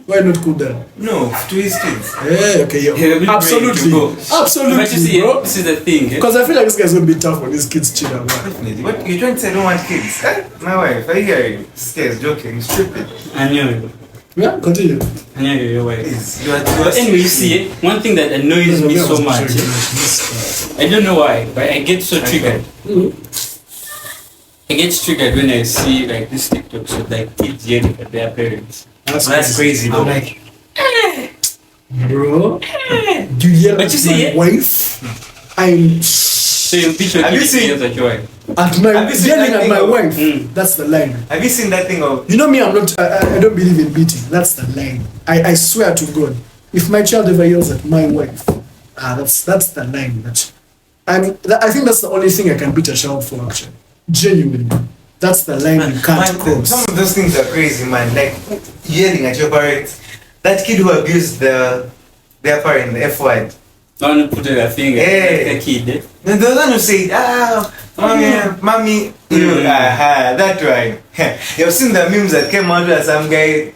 Why not cool dad? No, to his kids. Yeah, okay, yeah. Absolutely. Absolutely. But you see, bro. this is the thing. Because I feel like this guy's going to be tough on his kids' children. Definitely. What you're trying to say? I don't want kids. My wife. I hear you. This guy is joking. Stupid. I know. Yeah, continue. I know your wife. But anyway, you see, one thing that annoys me so much. I don't know why, but I get so triggered. I get triggered when I see like this TikToks with like kids yelling at their parents. That's crazy. I'm like, bro, do you yell at my wife? I'm. So you beat your kids yells at your wife? Yelling at my wife. That's the line. Have you seen that thing of? You know me, I don't believe in beating. That's the line. I swear to God, if my child ever yells at my wife, that's the line. I think that's the only thing I can beat a child for, actually. Genuinely. That's the line you can't cross. Some of those things are crazy, man. Like yelling at your parents. That kid who abused their parent, the F word. I want to put a finger at the kid. The one who said, mommy, that one. You've seen the memes that came out where some guy,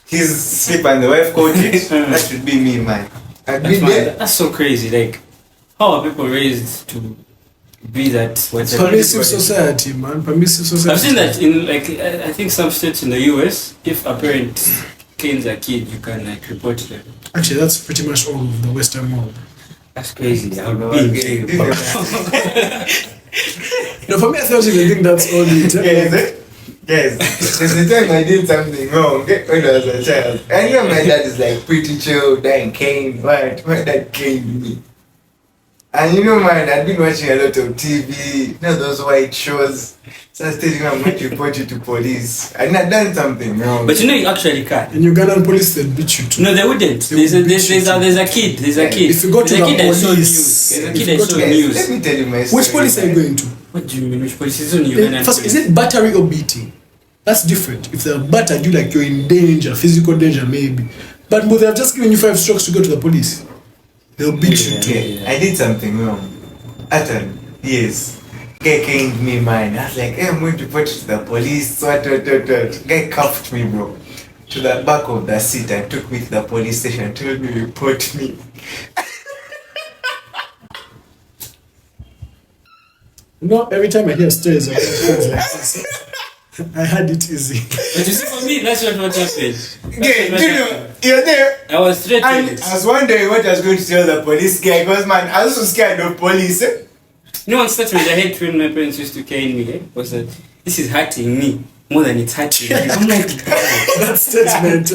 he's asleep and the wife caught it. That should be me, man. That's so crazy. Like, how are people raised to be that? It's permissive society, man. Permissive society. I've seen that in like I think some states in the US, if a parent canes a kid, you can like report them. Actually, that's pretty much all of the Western world. That's crazy. For me, I don't even think that's all it. Yes, there's the time I did something wrong when I was a child. I know my dad is like pretty chill, dying cane. My dad caned me. And you know, man, I've been watching a lot of TV, you know, those white shows. So I was telling him I'm going to report you to police. And I've done something wrong. But you know, you actually can. In Ugandan police, they'll beat you too. No, they wouldn't. There's a kid. If you go to the police, there's a kid that showed news. Let me tell you my story. Which police are you going to? What do you mean? Which police is on Ugandan? First, is it battery or beating? That's different. If they're battered you, like you're in danger, physical danger maybe. But they have just given you 5 strokes to go to the police. They'll beat you too. Yeah. I did something wrong. Atan, yes. Guy caned me, man. I was like, hey, I'm going to report you to the police. Guy cuffed me, bro, to the back of the seat and took me to the police station and told me to report me. You know, every time I hear stories of things like this, I had it easy. But you see, for me, that's what happened. Yeah, you're there. I was threatened. And I was wondering what I was going to tell the police guy because, man, I was so scared of police. You know, one statement I hate when my parents used to cane me was that this is hurting me more than it's hurting you. I'm like, that statement.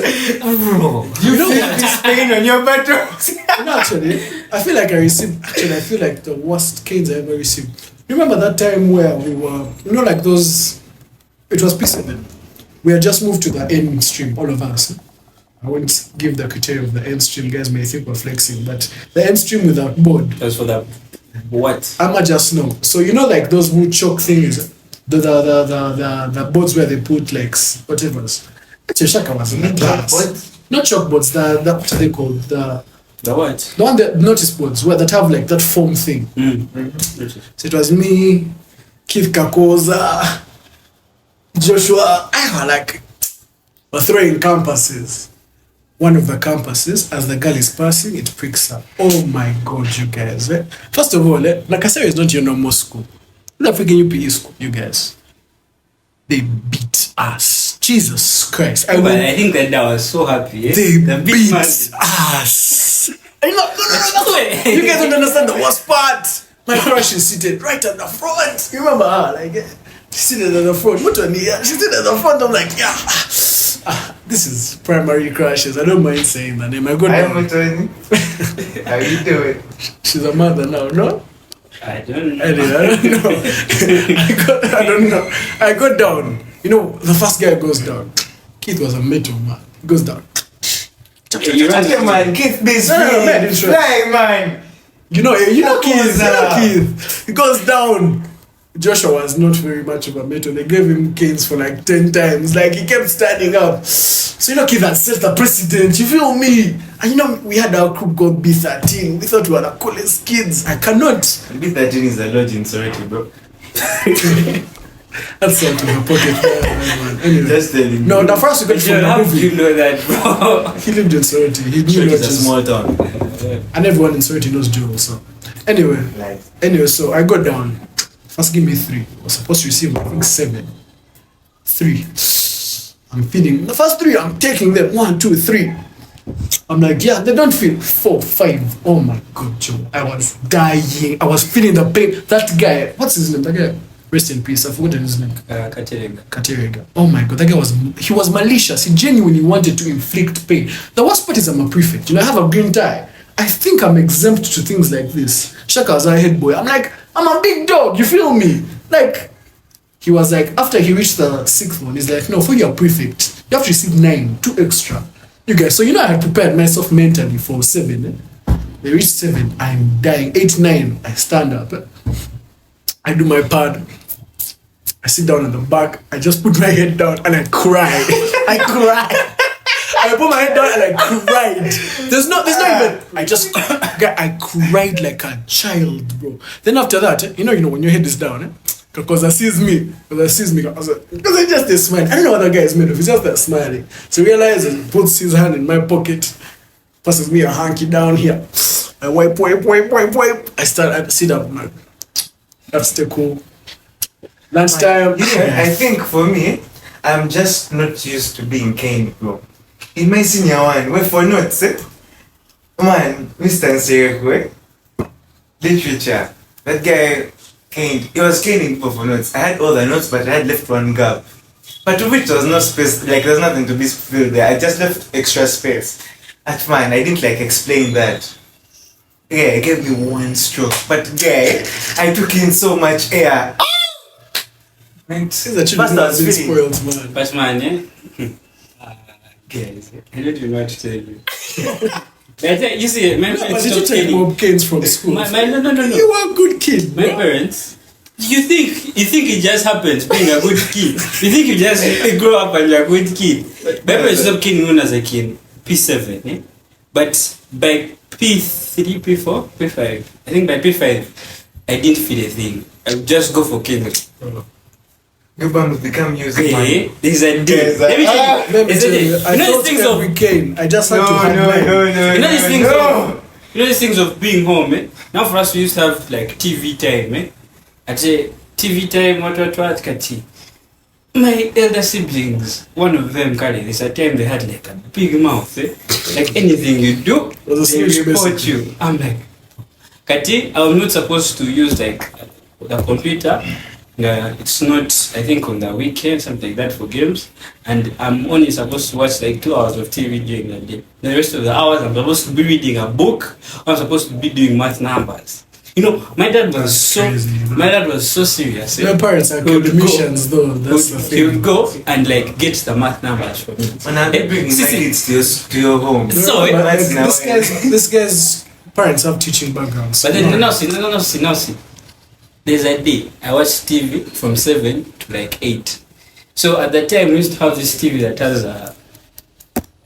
You feel this pain on your buttocks. Actually, I feel like the worst canes I ever received. Remember that time where we were, you know, like those, it was P7. We had just moved to the end stream, all of us. I won't give the criteria of the end stream. Guys may think we're flexing, but the end stream without board. That's for the what? I'ma just know. So you know, like those wood chalk things, the boards where they put like whatever's. Actually, Shaka was in the class. Not chalkboards. The what are they called? The what? The one that notice boards where that have like that foam thing. So it was me, Keith Kakoza, Joshua. I like we're throwing compasses. One of the campuses, as the girl is passing, it pricks her. Oh my God, you guys. First of all, like I said, it's not your normal school. Not freaking UPE school, you guys. They beat us. Jesus Christ. I think that I was so happy. They beat us. You guys don't understand the worst part. My crush is seated right at the front. You remember her? Like, she's seated at the front. She's seated at the front. I'm like, yeah. This is primary crushes. I don't mind saying the name. I go down. How you doing? She's a mother now, no? I don't know. I don't know. I go down. You know, the first guy goes down. Keith was a metal man. He goes down. Man, Keith, this fly, man. You know Keith. He goes down. Joshua was not very much of a metal. They gave him canes for like 10 times. Like, he kept standing up. So, you know, Keith had set the precedent. You feel me? And you know, we had our crew called B13. We thought we were the coolest kids. I cannot. B13 is the lodge in Sorority, bro. That's out of my pocket, man. Anyway. Just telling you. No, the first we got from the movie. You know that, bro. He lived in Sorority. He knew it's a small town. And everyone in Sorority knows Joe, so. Anyway, so I got down. First give me 3. I was supposed to receive, I think, 7. 3. I'm feeding. The first 3, I'm taking them. 1, 2, 3. I'm like, yeah, they don't feel 4, 5. Oh my God, Joe. I was dying. I was feeling the pain. That guy, what's his name? That guy, rest in peace. I've forgotten his name. Katerega. Oh my God, that guy was malicious. He genuinely wanted to inflict pain. The worst part is I'm a prefect. You know, I have a green tie. I think I'm exempt to things like this. Shaka was a head boy. I'm like, I'm a big dog, you feel me? Like, he was like, after he reached the 6th one, he's like, no, for your prefect, you have to receive 9, 2 extra. You guys, so you know I had prepared myself mentally for 7. They reached 7, I'm dying. 8, 9, I stand up. I do my pad. I sit down at the back. I just put my head down and I cry. I put my head down and I cried. There's not even. I cried like a child, bro. Then after that, you know, when your head is down, because I sees me, because I just smile. I don't know what that guy is made of. He's just that smiling. So he realizes, he puts his hand in my pocket, passes me a hanky down here. I wipe. I sit up, man. That's the cool. Lunchtime. I think for me, I'm just not used to being caned, bro. In my senior one, wait for notes, man, Mr. Nserekwe, literature, that guy caned, he was caning people for notes. I had all the notes, but I had left one gap. But to which there was no space, like there's nothing to be filled there. I just left extra space. That's fine, I didn't like explain that. Yeah, it gave me 1 stroke, but yeah, I took in so much air. He's actually not been spoiled, man. But man, guys, I don't even know what to tell you. You see, my parents did you take more kids from school? No. You are a good kid. My parents. You think it just happens being a good kid? You think you just grow up and you're a good kid? My parents stopped kidding when I was a kid. P7, But by P3, P4, P5, I think by P5, I didn't feel a thing. I would just go for cane. Your bum has become music, man. There's a deal. Let me tell you. I thought every cane. I just had to have mine. You know these things of being home, Now for us, we used to have like TV time, I'd say TV time, what, kati. My elder siblings, one of them, Kali, there's a time they had like a big mouth, Like anything you do, they report you. I'm like, Kati, I'm not supposed to use like the computer. It's not, I think, on the weekend, something like that for games. And I'm only supposed to watch like 2 hours of TV during the day. The rest of the hours, I'm supposed to be reading a book. I'm supposed to be doing math numbers. You know, my dad was Crazy, you know? my dad was so serious. Your parents are He would academicians, go- though. That's the He would thing. go and like get the math numbers for me. And I'll be bringing See, my see. kids to your home. So, But, like, That's now- this guy's parents have teaching backgrounds. But then now see. There's a day I watched TV from 7 to like 8. So at that time we used to have this TV that has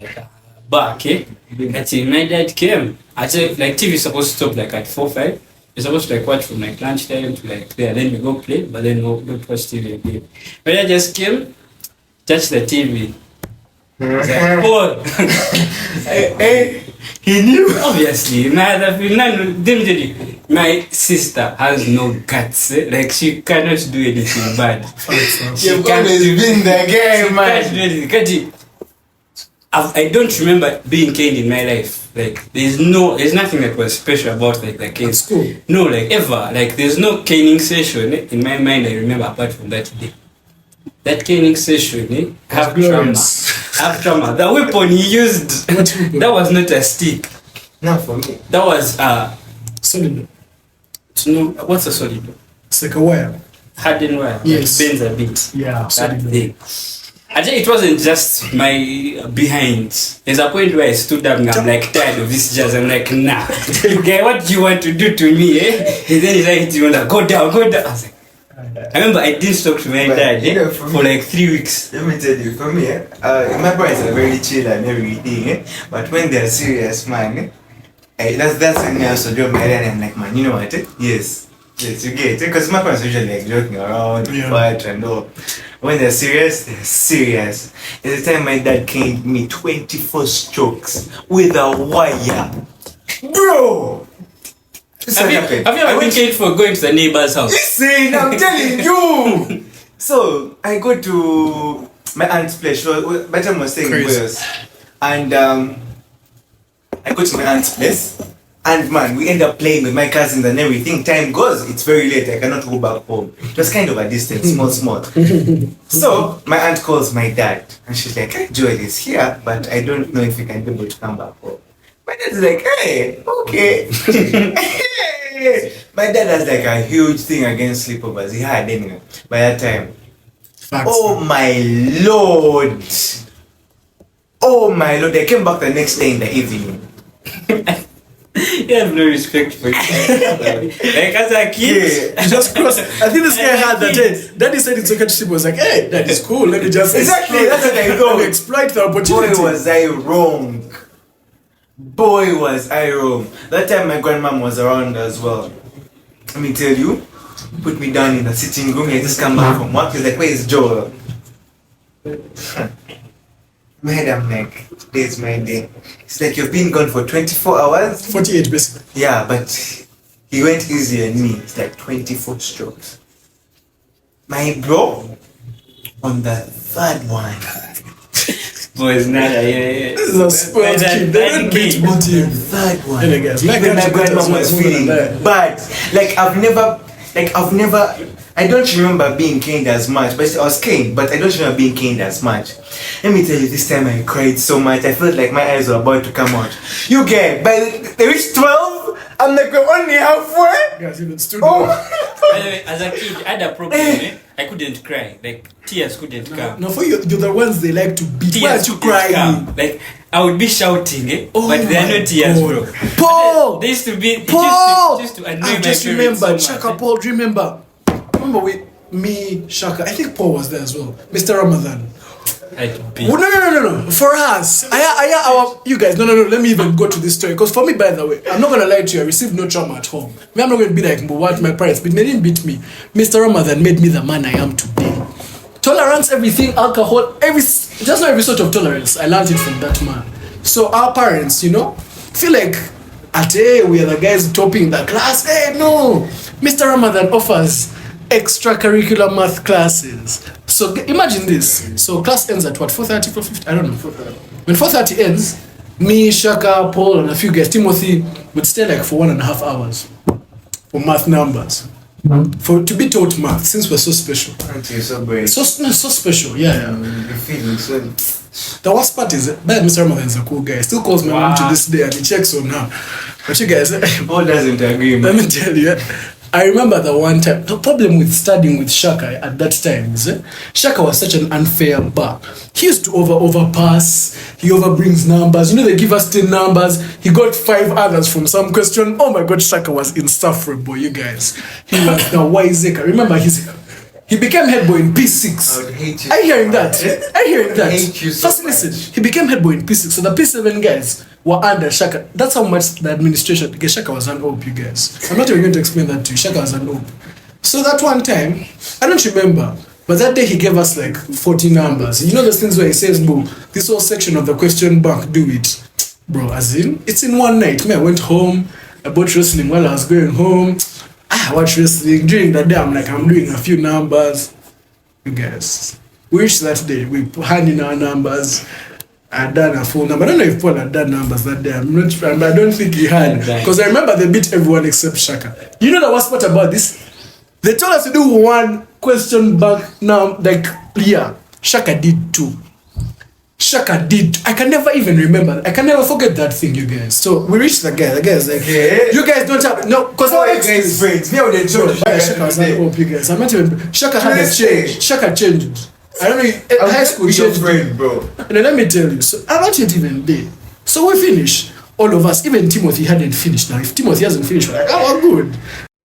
like a back, eh? Until my dad came. Actually, like TV is supposed to stop like at 4-5. You're supposed to like watch from like lunchtime to like there. Then we go play, but then we'll don't watch TV again. My dad just came, touched the TV. He's like, Paul. He knew. Obviously, my sister has no guts. Eh? Like she cannot do anything bad. You've always been the guy, man. I don't remember being caned in my life. Like there's nothing that was special about like the cane. At school. No, like ever. Like there's no caning session in my mind. I remember apart from that day. That caning session, have trauma. glorious. Have trauma. The weapon he used, What weapon? that was not a stick. Not for me. That was Solid. no, what's a solid? It's like a wire. Hardened wire. Yes. It bends a bit. Yeah, That solid. thing. I think it wasn't just my behind. There's a point where I stood up and I'm like tired of this jazz. I'm like, nah. Okay, what do you want to do to me, eh? And then he's like, you want to go down. I was like, I remember I didn't talk to my But, dad you know, for like 3 weeks. Let me tell you, for me, my parents are very chill and everything, but when they're serious, man, that's when I also do my dad and I'm like, man, you know what? Yes, you get it. Because my parents are usually like joking around, Yeah. fight and all. When they're serious, they're serious. At the time my dad caned me 24 strokes with a wire. Bro! Have you ever been caned for going to the neighbor's house? Listen, I'm telling you. So I go to my aunt's place. My time was staying in Crazy. Wales, and I go to my aunt's place, and man, we end up playing with my cousins and everything. Time goes, it's very late. I cannot go back home. It was kind of a distance, small. So my aunt calls my dad, and she's like, "Hey, Joel is here, but I don't know if he can be able to come back home." My dad's like, "Hey, okay." My dad has like a huge thing against sleepovers. He had anyway by that time. Facts. Oh my lord! Oh my lord! I came back the next day in the evening. You have no respect for it. Like as a kid. You just cross. I think this guy had that. Hey, daddy said it's okay to sleep. Was like, hey, that is cool. Let me just Exactly, that's what I Let thought. me exploit the opportunity. Boy, was I wrong. Boy, was I wrong. That time my grandmom was around as well. Let me tell you, put me down in the sitting room. I just come back from work. He's like, "Where's Joel?" I'm like, today's my day. It's like, you've been gone for 24 hours. 48 basically. Yeah, but he went easy on me. It's like 24 strokes. My bro, on the third one. Boys, nada, yeah. This is a spoiled kid. They don't beat both you. Third one. Anyway, guys, my Even my country grandma beat us was more than feeling that. bad. I've never, I don't remember being caned as much, but I was caned, but I don't remember being caned as much. Let me tell you, this time I cried so much, I felt like my eyes were about to come out. You get, by the reach 12, I'm like, we're only halfway. Guys, even stood Oh. By the way, as a kid, I had a problem, I couldn't cry. Like, tears couldn't come. No, for you, you're the ones they like to beat. Why aren't you couldn't crying? come. Like, I would be shouting, Oh but there are my no tears, God. bro. Paul! They used to be, it Paul! used to annoy I my just parents remembered, so Shaka much. Paul, do you remember? Remember with me, Shaka, I think Paul was there as well. Mr. Ramadan. I'd be. Oh, no. For us, you guys, no. Let me even go to this story. Because for me, by the way, I'm not gonna lie to you. I received no trauma at home. I'm not gonna be like what my parents, but they didn't beat me. Mr. Ramadan made me the man I am today. Tolerance, everything, alcohol, just not every sort of tolerance. I learned it from that man. So our parents, feel like we are the guys topping the class. Hey, no, Mr. Ramadan offers extracurricular math classes. So imagine this. So class ends at what, 4:30, 4:50? I don't know. When 4:30 ends, me, Shaka, Paul, and a few guys, Timothy, would stay like for 1.5 hours for math numbers. To be taught math, since we're so special. Aren't you so brave? So special, yeah. The feeling so. The worst part is that Mr. Ramadan is a cool guy. He still calls my mom to this day and he checks on her. But you guys, All doesn't agree, let man. me tell you, I remember the one time, the problem with studying with Shaka at that time is Shaka was such an unfair bar. He used to overpass, he overbrings numbers. You know, they give us 10 numbers, he got 5 others from some question. Oh my God, Shaka was insufferable, you guys. He was the wiseacre. Remember, he became head boy in P6. I would hate you. Are you hearing that? Are you hearing that? I hate you so First, listen, much. he became head boy in P6. So the P7 guys were under Shaka. That's how much the administration, because Shaka was an OP, you guys. I'm not even going to explain that to you. Shaka was an OP. So that one time, I don't remember, but that day he gave us like 40 numbers. You know those things where he says, bro, this whole section of the question bank, do it. Bro, as in, it's in one night. Me, I went home, I bought wrestling while I was going home. I watched wrestling. During the day, I'm doing a few numbers. You guys, we reached that day. We hand in our numbers. I done a full number. I don't know if Paul had done numbers that day. I'm not sure, but I don't think he had. Because I remember they beat everyone except Shaka. You know the worst part about this? They told us to do one question bank now, like, yeah. Shaka did 2. Shaka did. I can never even remember. I can never forget that thing, you guys. So we reached the guy. The guy is like, Yeah. you guys don't have no. Because How are you guys friends? Me, I would have told you. Shaka was not OP, you guys. I'm not even. Shaka had a Let's change. say. Shaka changed. I don't know. I'm High school with your changed. friend, bro. And then let me tell you. So I'm not yet even there. So we finish. All of us. Even Timothy hadn't finished. Now, if Timothy hasn't finished, we're like, oh, we're good.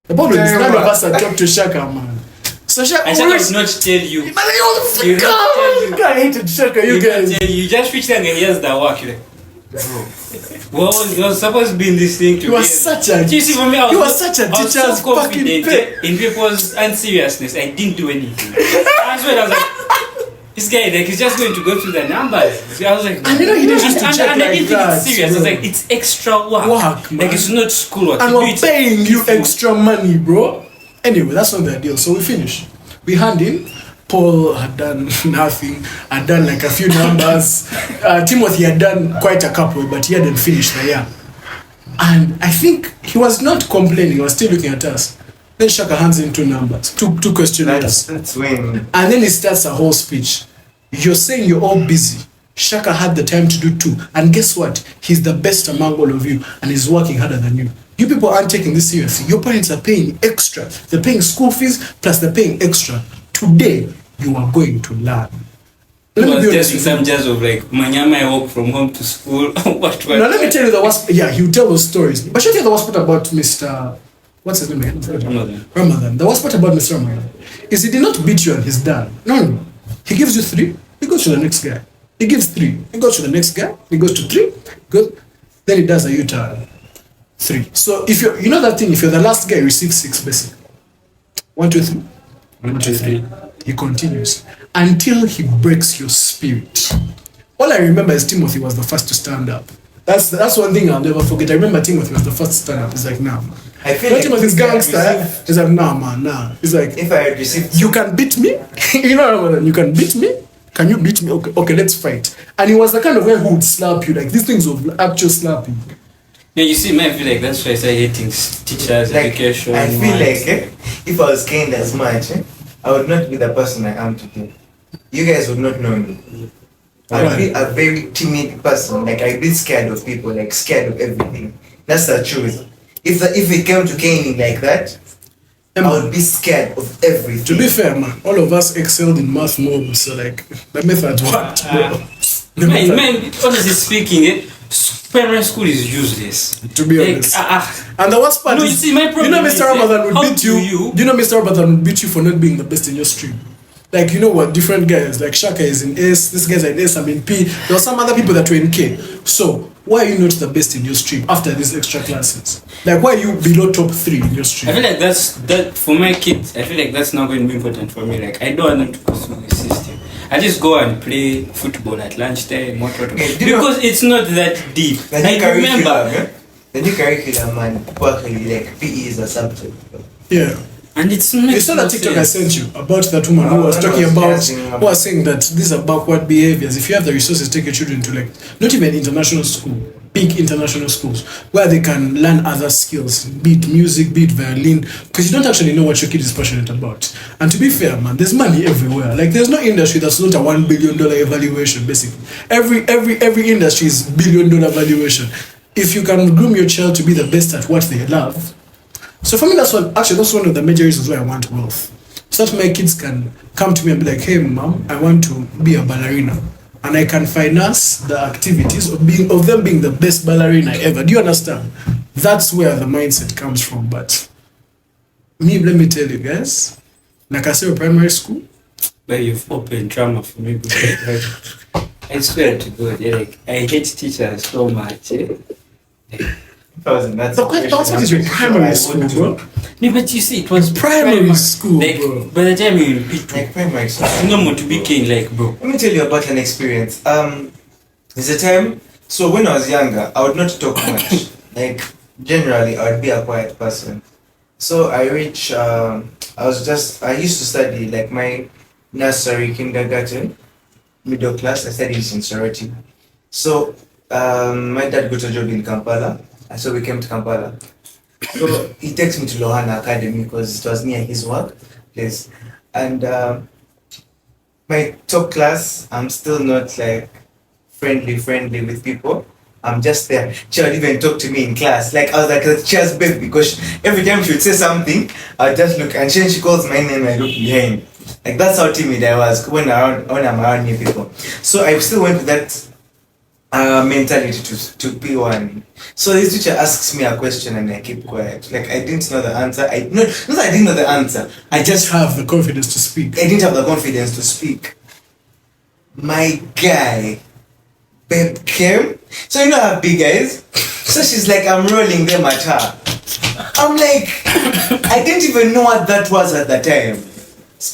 The problem is none of us had talked to Shaka, man. So Shaka, I said I would not tell you. Man, I was You not tell you. I hated Shaka, you guys. You just reach there and here's the work. You're like, bro, well, was supposed to be in this thing You were such a. You see, for me, I was, You were such a I was teacher's so fucking confident pet. in people's unseriousness. I didn't do anything. That's when I was like, this guy, like, he's just going to go through the numbers. So I was like, And you know, he didn't used to and check I like didn't think that, it's serious. I was bro. like, it's extra work. Work, man. Like, it's not school work. And You do we're it paying you before. extra money, bro. Anyway, that's not the deal. So we finish. We hand in. Paul had done nothing. Had done like a few numbers. Timothy had done quite a couple, but he hadn't finished the year. And I think he was not complaining. He was still looking at us. Then Shaka hands in 2 numbers, two questionnaires. That's when. And then he starts a whole speech. You're saying you're all busy. Shaka had the time to do 2. And guess what? He's the best among all of you. And he's working harder than you. You people aren't taking this seriously. Your parents are paying extra. They're paying school fees, plus they're paying extra. Today, you are going to learn. He Let me was be honest testing with some you. jazz of like, Manyama, I walk from home to school. what? Now, let me tell you the worst. Yeah, he'll tell those stories. But you tell the worst part about Mr. What's his name again? Ramadan. The worst part about Mr. Ramadan is he did not beat you and he's done. No. He gives you 3, he goes to the next guy. He gives 3, he goes to the next guy, he goes to 3, then he does a U-turn. 3. So if you know that thing, if you're the last guy, you receive 6 basically. 1, 2, 3. 1, 2, 3. He continues until he breaks your spirit. All I remember is Timothy was the first to stand up. That's one thing I'll never forget. I remember Timothy was the first to stand up. He's like, nah, man. I feel Not like Timothy's if I had gangster. received- He's like, nah, man, nah. He's like, If I had received. you can beat me. You know what I mean? You can beat me. Can you beat me? Okay, let's fight. And he was the kind of guy who would slap you. Like these things of actual slapping. Yeah, you see, man, I feel like that's why I started hating teachers, Like, education. I feel maths. like if I was kind as much, I would not be the person I am today. You guys would not know me. I'd be a very timid person. Like I'd be scared of people, like scared of everything. That's the truth. If it came to caning like that, I would be scared of everything. To be fair, man, all of us excelled in math mobs, so like the method worked, bro. The method- Man, honestly speaking, primary school is useless. To be Like, honest. ah, And the worst part No, is, you see, my problem you know, is Mr. that Ramadan would how beat do you. you- You know, Mr. Ramadan would beat you for not being the best in your stream. Like, you know what, different guys, like Shaka is in S, this guy's in S, I'm in P. There were some other people that were in K. So, why are you not the best in your stream after these extra classes? Like, why are you below top 3 in your I stream? feel like that for my kids. I feel like that's not going to be important for me. Like I don't want them to go through the system. I just go and play football at lunchtime, because it's not that deep. The new I remember. curriculum, the new curriculum, man, working like PE is a subject. Yeah. And it's You saw that TikTok I sent you about that woman who was I talking was about, guessing who was saying that these are backward behaviors. If you have the resources, take your children to like, not even international school, big international schools, where they can learn other skills, be it music, be it violin, because you don't actually know what your kid is passionate about. And to be fair, man, there's money everywhere. Like there's no industry that's not a $1 billion evaluation, basically. Every industry is $1 billion valuation. if you can groom your child to be the best at what they love. So for me, that's one of the major reasons why I want wealth. So that my kids can come to me and be like, hey mom, I want to be a ballerina. And I can finance the activities of them being the best ballerina ever. Do you understand? That's where the mindset comes from. But me, let me tell you guys, Nakasero Primary School. Where you've opened drama for me. I swear to God, like, I hate teachers so much. That's what is your primary school, bro? No, but you see, it was primary school, like, bro. By the time you in P2, Like primary school. it's normal to be king, like, bro. Let me tell you about an experience. There's a time, so when I was younger, I would not talk much. Like, generally, I would be a quiet person. So I used to study, like, my nursery, kindergarten, middle class. I studied in Sorority. So, my dad got a job in Kampala. So we came to Kampala. So he takes me to Lohana Academy because it was near his work place. And my top class, I'm still not like friendly with people. I'm just there. She would even talk to me in class. Like I was like, cheers babe, because every time she would say something, I'd just look, and she calls my name and I look behind. Like that's how timid I was when I'm around new people. So I still went with that mentality to P1. So this teacher asks me a question and I keep quiet. Like I didn't know the answer. Not that I didn't know the answer. I just have the confidence to speak. I didn't have the confidence to speak. My guy, babe came. So you know how big guys. So she's like, I'm rolling them at her. I'm like, I didn't even know what that was at the time.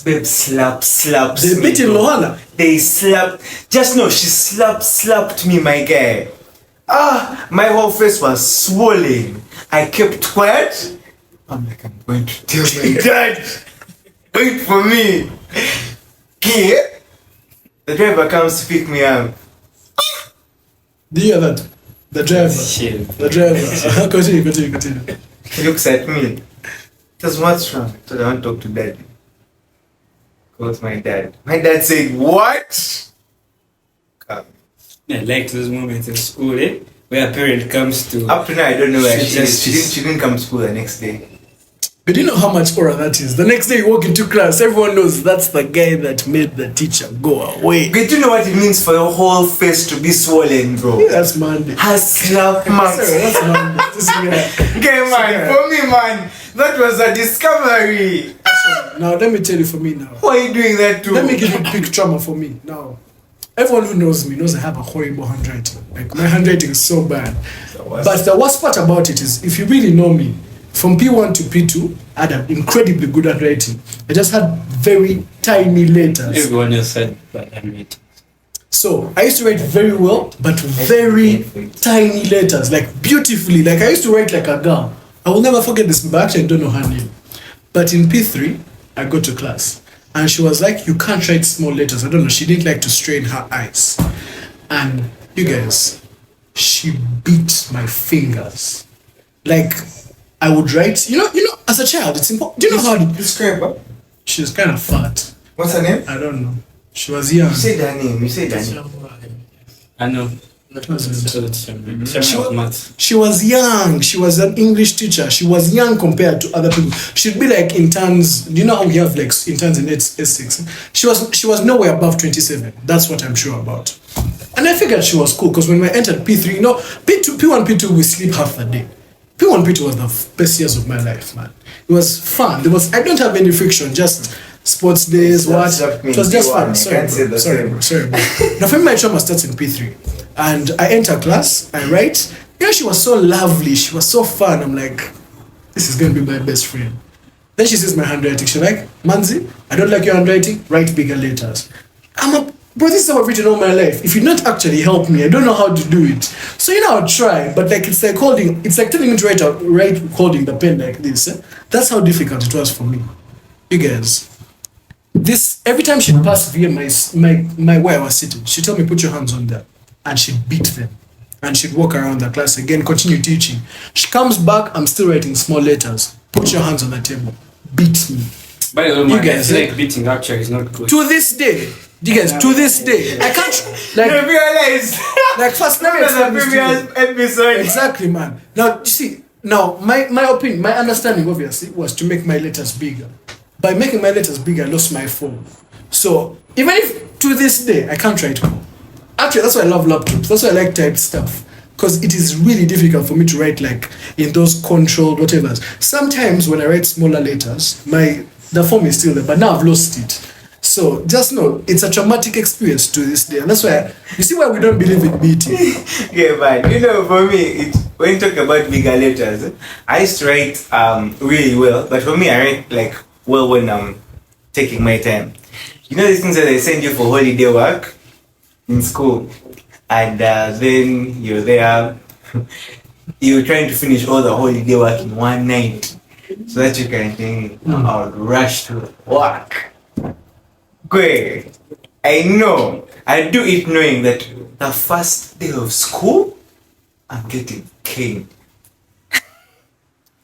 Babe slaps They beat in Lohana. They slapped. Just know she slapped me, my guy. My whole face was swollen. I kept quiet. I'm like, I'm going to tell my dad. Wait for me. Okay. The driver comes to pick me up. Do you hear that? The driver. Shit. The driver. Continue. He looks at me. Says, what's wrong? So I want to talk to daddy. Calls my dad. My dad said, what? Come. I like those moments in school, where a parent comes to. Up to now, I don't know where she is. Just- She didn't come to school the next day. But do you know how much aura that is? The next day you walk into class, everyone knows that's the guy that made the teacher go away. But do you know what it means for your whole face to be swollen, bro? Yeah, that's Monday. Has slap marks. Sorry, that's Monday. This guy. Okay, man. For me, man, that was a discovery. Now let me tell you for me now. Why are you doing that to? Let me give you a big trauma for me. Now, everyone who knows me knows I have a horrible handwriting. Like my handwriting is so bad. But the worst part about it is, if you really know me, from P1 to P2, I had an incredibly good handwriting. I just had very tiny letters. Everyone else said that I made. So I used to write very well, but very tiny letters, like beautifully. Like I used to write like a girl. I will never forget this, but actually I don't know her name. But in P3, I go to class, and she was like, you can't write small letters. I don't know, she didn't like to strain her eyes. And you guys, she beat my fingers. Like, I would write, you know, as a child, it's important. Do you know how to Describe her. She was kind of fat. What's her name? I don't know. She was young. You said her name. I know. That was She She was young. She was an English teacher. She was young compared to other people. She'd be like interns. You know how we have like interns in S6? She was nowhere above 27. That's what I'm sure about. And I figured she was cool because when we entered P3, P1, P2, we sleep half the day. P1, P2 was the best years of my life, man. It was fun. I don't have any friction, just sports days, what? It was just fun. Sorry, bro. Now for me, my trauma starts in P3. And I enter class, I write. She was so lovely, she was so fun. I'm like, this is going to be my best friend. Then she sees my handwriting. She's like, Manzi, I don't like your handwriting, write bigger letters. Bro, this is how I've written all my life. If you not actually help me, I don't know how to do it. So I'll try, but like it's like telling me to write holding the pen like this. That's how difficult it was for me. You guys, every time she'd pass via my where I was sitting, she'd tell me, put your hands on there. And she'd beat them. And she'd walk around the class again, continue teaching. She comes back, I'm still writing small letters. Put your hands on the table. Beat me. By the way, man, I feel like beating actually is not good. To this day, You guys, to this day, I can't like You realize like first let me that the explain this to you. previous episode. Exactly, man. Now you see, now my opinion, my understanding obviously was to make my letters bigger. By making my letters bigger, I lost my phone. So even if to this day I can't write more. Actually, that's why I love laptops. That's why I like typed stuff. Because it is really difficult for me to write like in those controlled whatevers. Sometimes when I write smaller letters, the form is still there, but now I've lost it. So just know it's a traumatic experience to this day, and that's why you see why we don't believe in BT. Yeah, man. You know, for me, when you talk about bigger letters, I used to write really well, but for me, I write like well when I'm taking my time. You know these things that they send you for holiday work in school, and then you're there, you're trying to finish all the holiday work in one night, so that you can think, I'll rush to work. Great. I know. I do it knowing that the first day of school, I'm getting caned.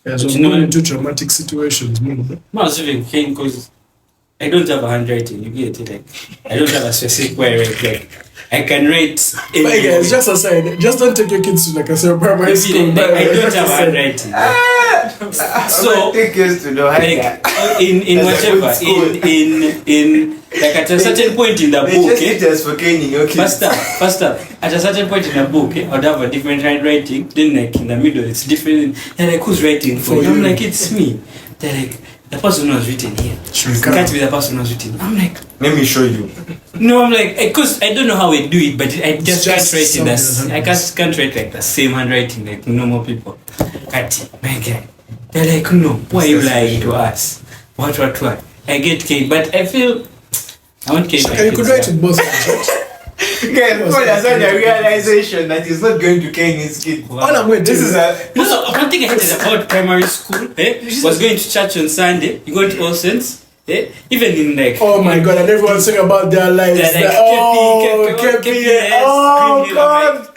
Yeah, so But I'm going into traumatic situations. I was even cane because I don't have a handwriting. You get it? Like I don't have a specific way I write. Like I can write. But guys, just aside, just don't take your kids to like a primary school. Like, I don't have a handwriting. So take us to know like in As a good whatever school. in like at a certain point in the they book, just hit us for caning your kids. First up, at a certain point in the book, I'd have a different handwriting. Then, like in the middle, it's different. They're like, who's writing for you? I'm like, it's me. They're like, the person who was written here. It can't be the person who was written. I'm like, Let me show you. no, I'm like, because I don't know how I do it, but I just can't just write in this. something I can't write like the same handwriting like normal people. Kati, my guy. They're like, no, why are you lying to us? What? I get cane, but I feel I want cane. Okay, you could write it both hands, right? Guys, Paul has had a realization that he's not going to cane his kid. Wow. All I'm going to This is a You know, one thing I hated about primary school, was going to church on Sunday. You go to All Saints, even in like. Oh my god, and everyone's saying about their lives. They're like, oh, KP, oh Green Hill, god.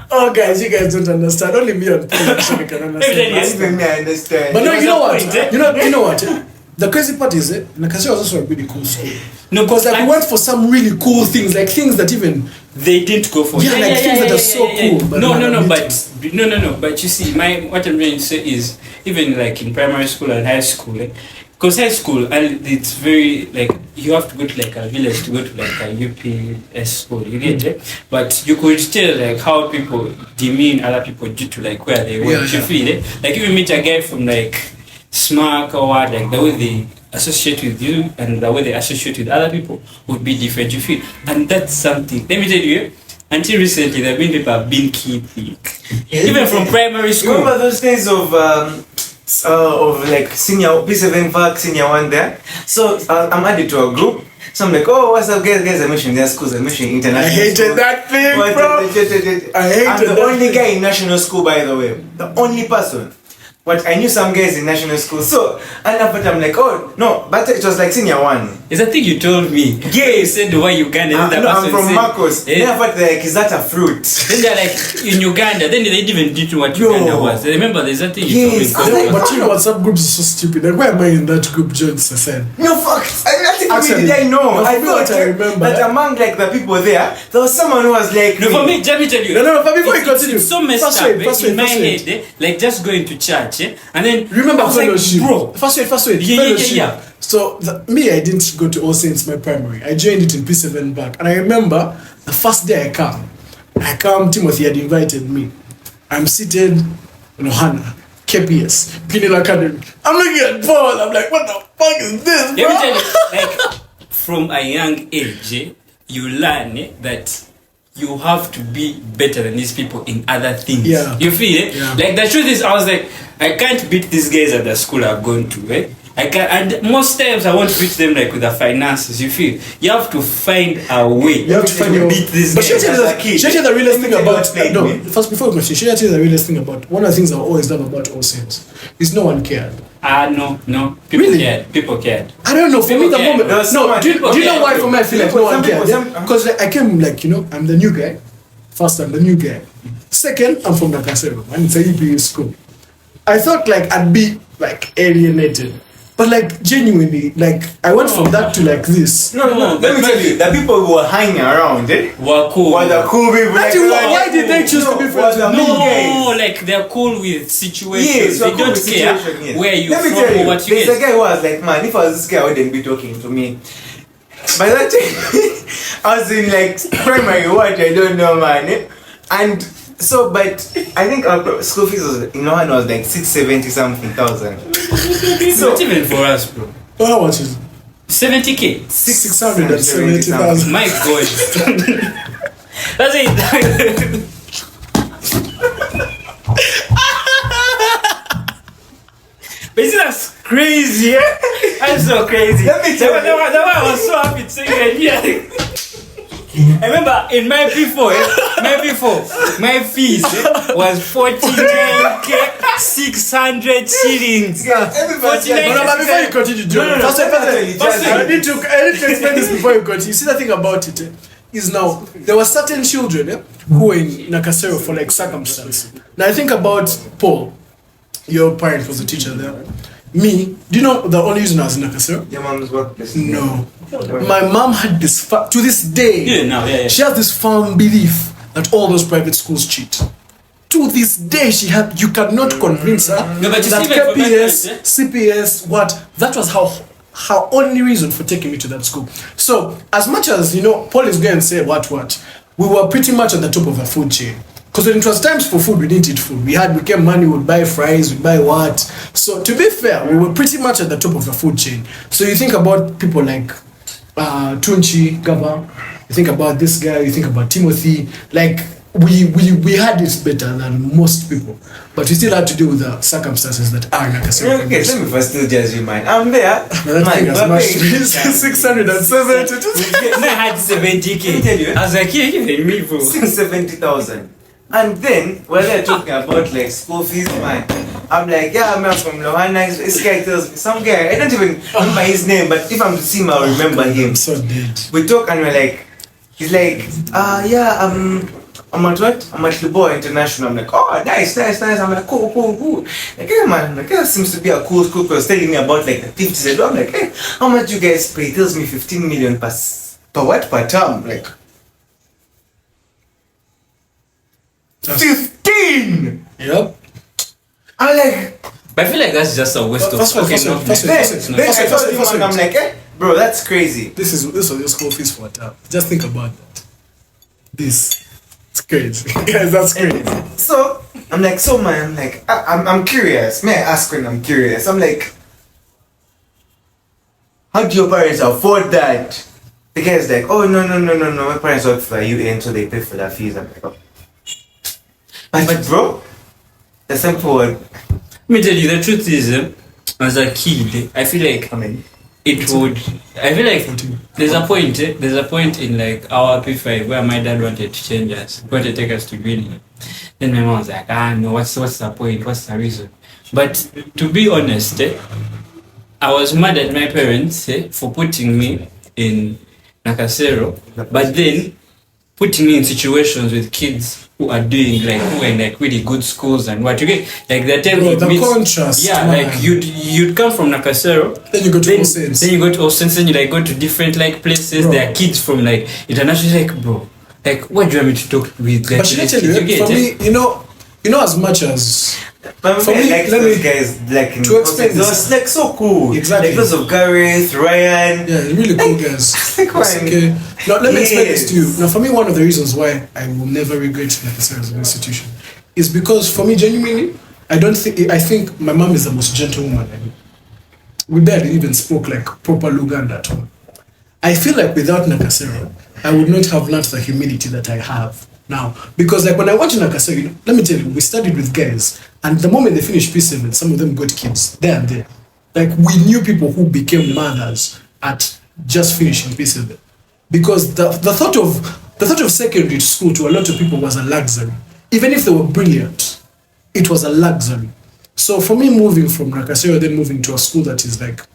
Oh guys, you guys don't understand. Only me and Paul actually can understand. Yes. even me, I understand. But no, There you know was a what? point, eh? You know what? The crazy part is, Nakasi was also a really cool school. No, Because like we went for some really cool things, like things that even they didn't go for. Yeah, like things that are so cool, but No, not but you see, what I'm trying to say is, even like in primary school and high school, because high school, and it's very like you have to go to like a village to go to like a UPS school. You get it, but you could tell like how people demean other people due to like where they went. Yeah, You feel it? Like if you meet a guy from like Smack or what, like the way they associate with you and the way they associate with other people would be different. You feel, and that's something. Let me tell you. Until recently, there have been people have been keeping, even from primary You school. remember those days of like senior P7 vac senior one there? So I'm added to a group. So I'm like, oh, what's up, guys? I'm mentioning their schools. I'm mentioning international. I hated schools. that thing, What- bro. I hated I'm the that only thing. guy in national school, by the way. The only person. But I knew some guys in national school. So, and I'm like, oh, no, but it was like senior one. Is that thing you told me? Yeah. You said why Uganda. No, Then the I'm person from said, Marcos. eh? Then I thought, like, is that a fruit? Then they're like in Uganda. Then they didn't even know what Yo. Uganda was. Remember, there's that thing you Yes. told me. But you know WhatsApp groups is so stupid. Like, why am I in that group, John Sassy? No, fuck. Nothing Actually, did I know. no, I for me, thought what I remember, that among like the people there was someone who was like, No, for me, let me tell you. No, but before you it's continue, it's so messed first up wait, in my first wait. head. Like just going to church, and then Remember I was like, fellowship. bro. First wait. Yeah. Fellowship. So me, I didn't go to All Saints my primary. I joined it in P7 back, and I remember the first day I come. Timothy had invited me. I'm seated in Ohana, KPS, Pinil Academy. I'm looking at Paul. I'm like, what the fuck is this, bro? Let me tell you, like from a young age, you learn that you have to be better than these people in other things. Yeah. You feel it? Yeah. Like the truth is, I was like, I can't beat these guys at the school I've gone to, I can, and most times I want to beat them like with the finances. You feel you have to find a way. You have to find your beat these But guys. should I tell you the realest thing about no? me. First, before we continue, should I tell you the realest thing about one of the things I always love about All Saints is no one cared. No. People Really? cared. People cared. I don't know. For me, People the care. moment. There's No, someone- do you people know care. why? For me, I feel like no Some one people- cared. Because I came like I'm the new guy. First, I'm the new guy. Second, I'm from Nakasero, and it's a UPU school. I thought like I'd be like alienated. But like genuinely, like I went from that to like this. No. Let me tell you, the people who were hanging around, were cool. were the cool people. Why did they choose to be friends with me? No, like they're cool with situations. Yes, they cool don't with care situation, yes. where you Let me from tell or you, what you there's get. a guy who was like, man, if I was this guy, I wouldn't be talking to me. By that time, I was in like primary, what I don't know, man. And so, but I think our school fees was, was like 670 something thousand. So not even for us, bro. How much is it? 70K. 670,000. My God. That's it. But isn't that crazy? That's so crazy. Let me tell you. That one I was so happy to say. I remember in my P4, my fees was 49K, 600 shillings. Everybody, But before you continue, John, first I need to explain this before you continue. You see, the thing about it is now there were certain children who were in Nakasero for like circumstance. Now I think about Paul, your parent was a teacher there. Me, do you know the only reason I was in Nakasero? Your mom's workplace. No. My mom had this, to this day, she has this firm belief that all those private schools cheat. To this day, you cannot convince her that KPS, CPS, what, that was her only reason for taking me to that school. So, as much as, Paul is going to say what, we were pretty much at the top of the food chain. Because when it was times for food, we didn't eat food. We came money, we'd buy fries, we'd buy what. So, to be fair, we were pretty much at the top of the food chain. So, you think about people like Tunchi, Gaba, you think about this guy, you think about Timothy, like we had it better than most people, but we still had to deal with the circumstances that are Nakasero. Okay, let me first still judge you, man. I'm there. Man, 670. I had 70K. Let me tell you. I was like, yeah, me, bro. 670,000. And then when they're talking about like school fees, man, I'm like, yeah, I'm from Lohana. This guy tells me, some guy, I don't even remember his name, but if I'm to see him, I'll remember him. I'm so dead. We talk and we're like, he's like, yeah, I'm at what? I'm at Liboa International. I'm like, oh, nice. I'm like, cool. Like, hey, man, like, that seems to be a cool school. Because telling me about like the 50s. I'm like, hey, how much you guys pay? He tells me 15 million per what? Per term? Like, 15! Yep. I'm like, but I feel like that's just a waste of then I'm like, eh, bro, that's crazy. This was your school fees for a term. Just think about that. It's crazy. Guys, that's crazy. So, I'm like, man, I'm like, I'm curious. May I ask when I'm curious? I'm like, how do your parents afford that? The guy's like, oh, no. My parents work for the UN, so they pay for their fees. I'm like, oh. But bro, the simple word. Let me tell you, the truth is, as a kid, I feel like there's a point in like our P5 where my dad wanted to change us, wanted to take us to Greenland. Then my mom was like, no, what's the point? What's the reason? But to be honest, I was mad at my parents for putting me in Nakasero, but then putting me in situations with kids who are doing like who are in like really good schools and what you get like the time the contrast, yeah, man. Like you'd come from Nakasero, then you go to Osense. Then you go to Osense, and you like go to different like places. Bro. There are kids from like international, like bro, like what do you want me to talk with? Like, but should I tell you, for me, you know, as much as but for me, like those guys, like in to explain it was like so cool. Exactly. Like those of Gareth, Ryan. Yeah, really cool guys. Okay. Now let me explain this to you. Now, for me, one of the reasons why I will never regret Nakasero as an institution is because for me, genuinely, I think my mom is the most gentle woman I know. We barely even spoke like proper Luganda at all. I feel like without Nakasero, I would not have learned the humility that I have now. Because like when I went to Nakasero, let me tell you, we studied with guys, and the moment they finished P7, some of them got kids there and there. Like we knew people who became mothers at just finishing P7. Because the thought of secondary school to a lot of people was a luxury. Even if they were brilliant, it was a luxury. So for me, moving from Nakasero, then moving to a school that is like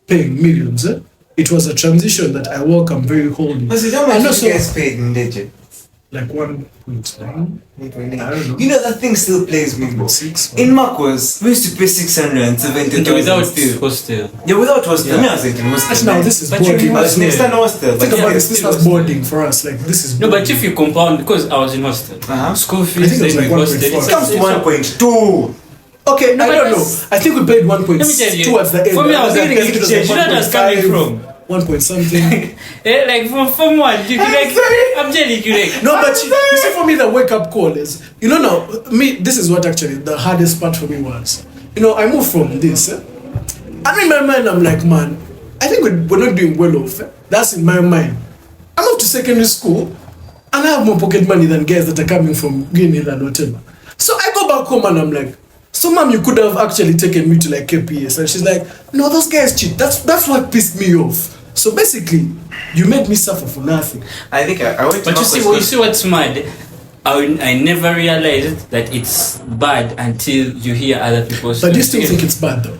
paying millions, it was a transition that I welcome very wholeheartedly. How much you guys paid in legit? Like 1.9. I don't know. You know that thing still plays me, bro. 6. In Marcos, we used to pay 670,000 without still. hostel. Yeah, without hostel. Me, I was in hostel. Actually, now this is But you boarding. know- I was next time hostel. Think but about yeah, this. This still was boarding for us. Like this is. No, but boarding. if you compound, because I was in hostel, Uh-huh. school I fees, think it was then like we hostel. 1.4. It comes to 1.2. Okay, No, I but don't know. that's- I think we paid 1.6 Let me tell you, towards the end. for me, I was getting think it was exchange. You know where that's coming from? 1 point something. Like from one, you like, I'm telling you, like, No, but you see, for me, the wake up call is, you know, now, me, this is what actually the hardest part for me was. You know, I moved from this. And in my mind, I'm like, man, I think we're not doing well off. That's in my mind. I moved to secondary school and I have more pocket money than guys that are coming from Green Hill and whatever. So I go back home and I'm like, so mom, you could have actually taken me to like KPS. And she's like, no, those guys cheat. That's what pissed me off. So basically, you made me suffer for nothing. I think I went to but you see what's mad? I never realized that it's bad until you hear other people's But do you still stories. think it's bad though?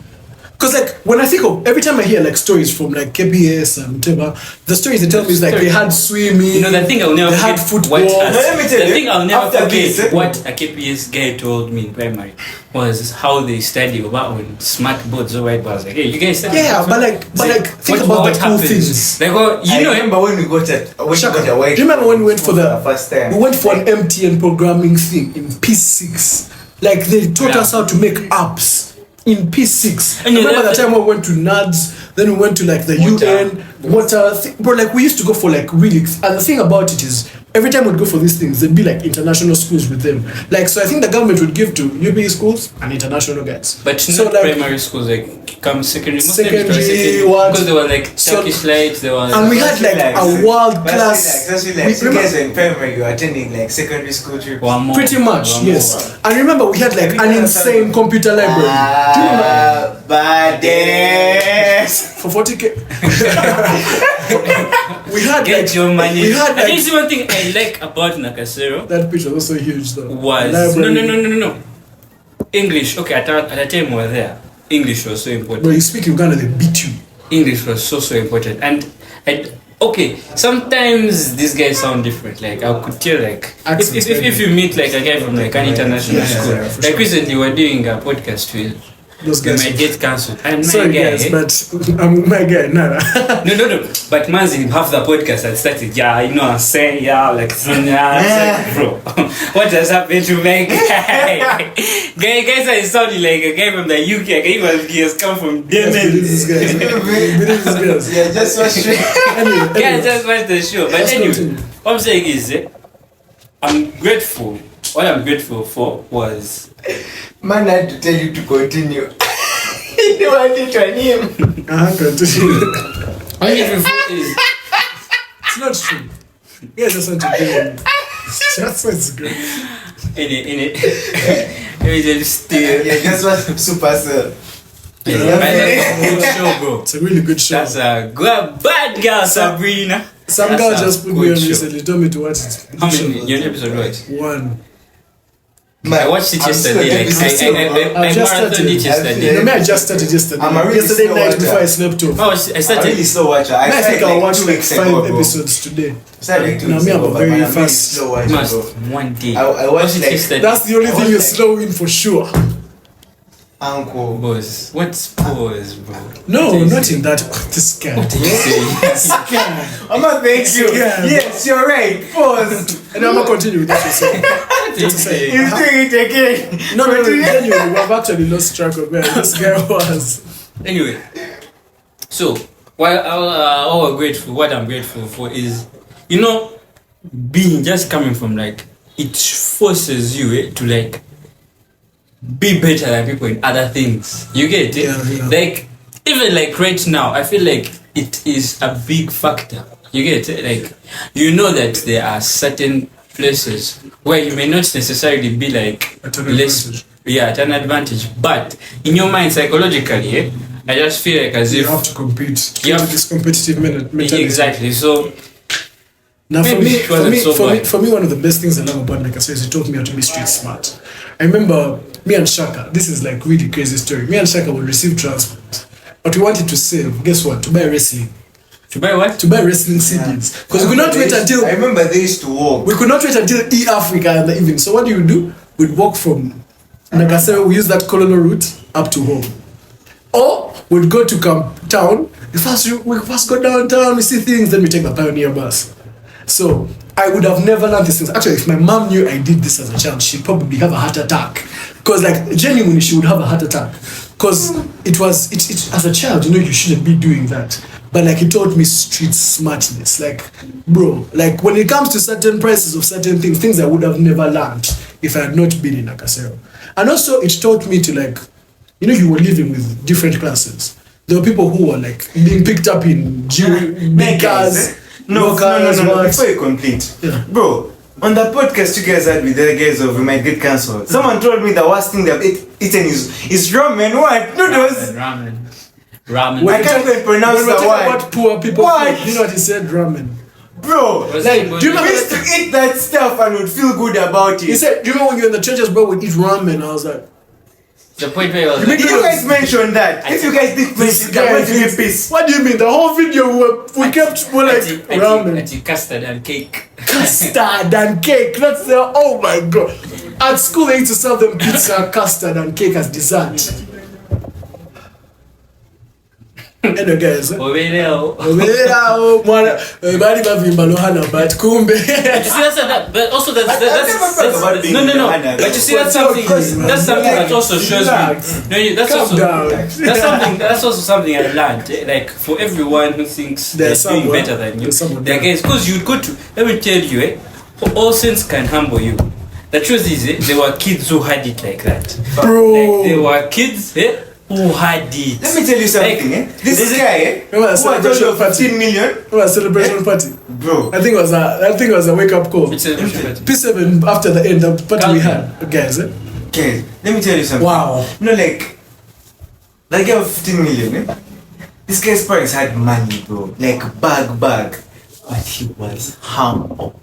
Because like when I think of every time I hear like stories from like KBS and whatever, the stories they tell me is like they had swimming. You know, the thing I'll never they had forget football. Let me tell the you, thing I'll never after forget this, what a KPS guy told me in primary was how they study about when smart boards or whiteboards. Like, hey, you guys study. Yeah, but like think about the cool things. Like, well, I you know, remember when we got it. When we Shaka, got a white. do you remember when we went for the first time? We went for an MTN programming thing in P6. Like they taught Yeah. us how to make apps in P6. And you Remember left the time we went to NADS, then we went to like the Water. UN, water thing. Bro, like we used to go for like really, and the thing about it is every time we'd go for these things, there'd be like international schools with them. Like, so I think the government would give to UB schools and international guys. but so not like, primary schools, like come secondary. Most of them Secondary, were secondary, what? because they were like So- Turkish lights. They were. and we had like a world class. That's we- like, you remember- guys were in primary, you were attending like secondary school trips. One more, Pretty much, one yes. more. And remember, we had like Every an time insane I- computer library. Do you remember? Badass. For 40k. we had Get like, your money. We had I think like, the one thing I like about Nakasero that picture was also huge though. was Library. no. English. Okay, at the time we were there. English was so important. When you speak Uganda, they beat you. English was so important, and okay, sometimes these guys sound different. Like I could tell, like Accents, if you meet like a guy from like an international Yeah, school, yeah, for like sure. recently we're doing a podcast with. Those You guys. might get cancelled. And my Sorry guy, guys, but I'm my guy. Nah. No. But Manzi, half the podcast had started. Yeah, you know what I'm saying. Yeah, like bro. What has happened to my guy? Guys are sounding like a guy from the UK. He has come from Yes, Yemen. believe this guys. Believe this guys. Yeah, just watch it. Anyway, Can't anyway. just watch the show. But Let's anyway, continue. what I'm saying is, I'm grateful. What I'm grateful for was Man, I had to tell you to continue. He don't want it on him. Continue. I'm grateful for is It's not true. Yeah, just want to do it. That's why it's good. in it. Let me just steal. Yeah, that's what Supercell. Good show, bro. It's a really good show. That's a good bad girl, Sabrina. Some That's girl a just put me good on show. recently, told me to watch it. How many? You're in episode what? 1. I watched it I'm yesterday. still Like episode I I've just marathoned started. it yesterday. No, me, I just started yesterday. I'm a really Yesterday slow night watcher. before I slept off. I I started. really slow watcher. I I think started I'll like watch 2 like weeks 5 ago, bro. episodes today. I started like 2 Now weeks me, I'm ago, a but very man, I'm really fast- slow watcher, Must bro. one day. I watched like yesterday. That's the only I thing was you're like- slow in for sure. Uncle. Boss, what's pause, bro? No, What is not it? in that. This guy. What did you say? I'm not thank you. Yeah. Yes, you're right. Pause. And I'm gonna continue with that. So. What did you say? He's doing it again. No, genuinely, we have actually lost track of where this guy was. Anyway, so what I'm grateful for is, you know, being just coming from like it forces you to like be better than people in other things. You get it? Yeah. Like even like right now, I feel like it is a big factor. You get it? Like you know that there are certain places where you may not necessarily be like At an advantage. at an advantage, but in your mind psychologically, I just feel like as You if have to compete. You have- This competitive mentality. exactly. So Now, for Maybe me, it wasn't so bad. for me, one of the best things I love about Nakasa is he taught me how to be street smart. I remember me and Shaka. This is like really crazy story. Me and Shaka would receive transport, but we wanted to save. Guess what? To buy wrestling. To buy what? To buy wrestling CDs. Because we could not wait until... I remember they used to walk. We could not wait until E-Africa in the evening. So what do? We'd walk from Nakasero, we use that colonial route up to home. Or we'd go to town. We first go downtown, we see things, then we take the Pioneer bus. So I would have never learned these things. Actually, if my mom knew I did this as a child, she'd probably have a heart attack. Because like genuinely she would have a heart attack. Because it as a child, you shouldn't be doing that. But like it taught me street smartness. Like, bro, like when it comes to certain prices of certain things I would have never learned if I had not been in Nakasero. And also it taught me to like, you were living with different classes. There were people who were like being picked up in big cars. No. Before you complete, bro. On the podcast you guys had with the guys of We Might Get Cancelled, someone told me the worst thing they've eaten is ramen. What? Noodles? Ramen. I can't even pronounce the word. About poor people. What? You know what he said? Ramen. Bro, Like, do you remember we used to eat that stuff and would feel good about it. He said, do you remember when you were in the churches, bro, we'd eat ramen? I was like, the point where I was did you guys mention that? If you guys did mention that, what do you mean peace? what do you mean? The whole video we kept like ramen. At custard and cake. Custard and cake. That's the oh my god. At school they used to serve them pizza, custard and cake as dessert. Anyway guys. But also that's no. But you see that's something that also shows me. That's also something I learned. Like for everyone who thinks they're doing better than you, they're guys. Because you go to, let me tell you, all sins can humble you. The truth is, there were kids who had it like that. Bro. Like, there were kids who had it. Let me tell you something, This guy, remember a celebration who 15 million? Remember a celebration party? Bro. I think it was a wake-up call. P7 after the end of the party we had. Guys, Okay, let me tell you something. Wow. Like, that guy of 15 million, This guy's parents had money, bro. Like, bag. But he was humble.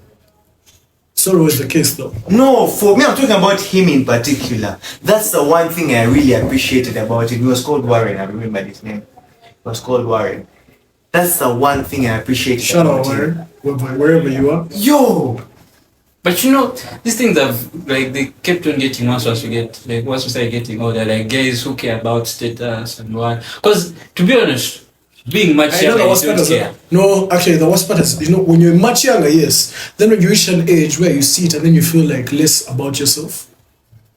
So was the case though. No, for me, I'm talking about him in particular. That's the one thing I really appreciated about him. He was called Warren. I remember his name. He was called Warren. That's the one thing I appreciated Shout about out him. Warren, wherever you are. Yo! But these things have, like, they kept on getting once we started getting older, like guys who care about status and what. Because, to be honest, being much younger, you don't care. No, actually, the worst part is, when you're much younger, yes. Then when you reach an age where you see it and then you feel like less about yourself.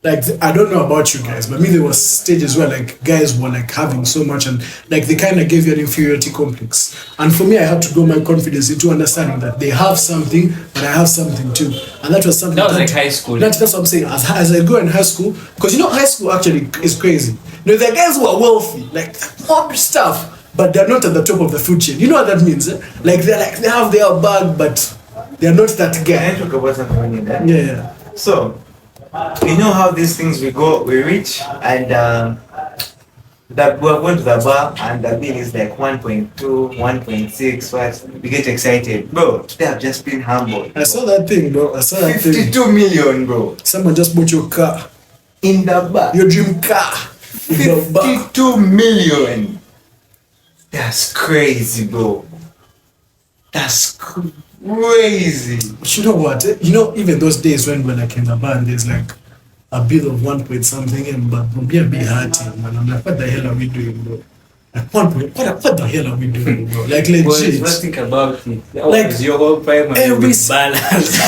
Like, I don't know about you guys, but me, there was stages where like guys were like having so much and like they kind of gave you an inferiority complex. And for me, I had to grow my confidence into understanding that they have something, but I have something too. And that was something that was like high school. That's what I'm saying. As I go in high school, because high school actually is crazy. There are guys who are wealthy, like more stuff. But they're not at the top of the food chain. You know what that means? Like they have their bag, but they're not that guy. Can I talk about something in there? Yeah. So, you know how these things we reach, and that we're going to the bar, and the bill is like 1.2, 1.6. What? We get excited, bro. They have just been humble. I saw that thing, bro. 52 million, bro. Someone just bought your car in the bar. Your dream car. 52 million. That's crazy, bro. That's crazy. But you know what? Even those days when we're like in the band, there's like a bill of 1 point something, and but be hurting, man. I'm like, what the hell are we doing, bro? Like 1 point, what the hell are we doing, bro? Like legit. Let's think about it. Like your whole primary with balance.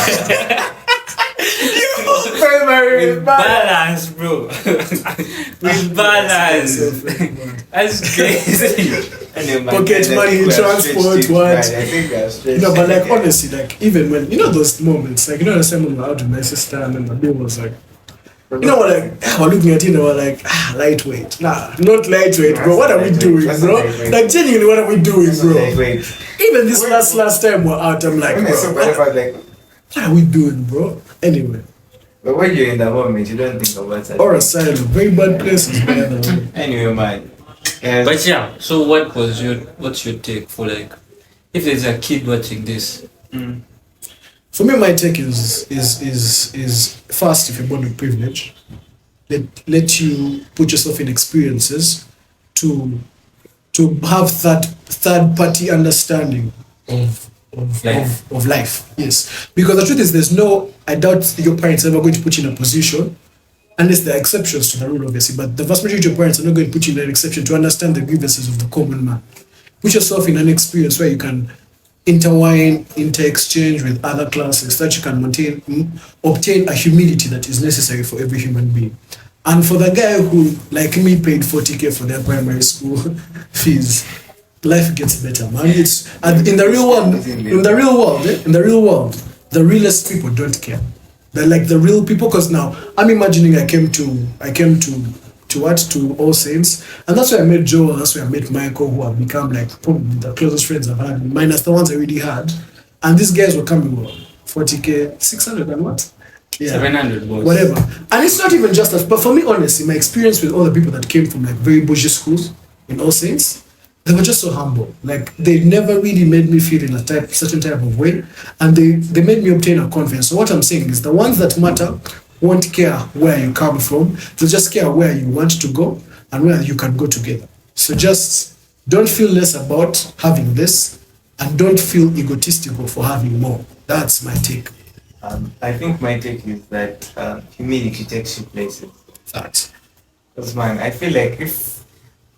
With balance, bro. With balance. That's crazy. Pocket money, transport, what? But like honestly, like even when those moments, like the same when we were out with my sister and then the bill was like, we're looking at we're like, lightweight. Nah, not lightweight, bro. What are we doing, bro? Like genuinely, what are we doing, bro? Even this last time we're out, I'm like, bro, what are we doing, bro? Anyway. But when you're in the moment, you don't think about that. Or asylum, very bad places, man. Anyway, man. But yeah, so what's your take for like, if there's a kid watching this? For me, my take is first, if you're born with privilege, let you put yourself in experiences to have that third party understanding of life. Yes, because the truth is, I doubt your parents are ever going to put you in a position, unless there are exceptions to the rule, obviously, but the vast majority of parents are not going to put you in an exception to understand the grievances of the common man. Put yourself in an experience where you can inter-exchange with other classes, that you can obtain a humility that is necessary for every human being. And for the guy who, like me, paid 40k for their primary school fees, life gets better, man. It's in the real world, the realest people don't care. They're like the real people, because now I'm imagining I came to All Saints, and that's where I met Joel, that's where I met Michael, who have become like probably the closest friends I've had, minus the ones I already had. And these guys were coming 40k, 600 and what? Yeah, 700 was. Whatever. And it's not even just that, but for me, honestly, my experience with all the people that came from like very bougie schools in All Saints, they were just so humble. Like, they never really made me feel in a certain type of way, and they made me obtain a confidence. So what I'm saying is, the ones that matter won't care where you come from. They'll just care where you want to go and where you can go together. So just don't feel less about having this, and don't feel egotistical for having more. That's my take. I think my take is that humility takes you places. That. Because man, I feel like if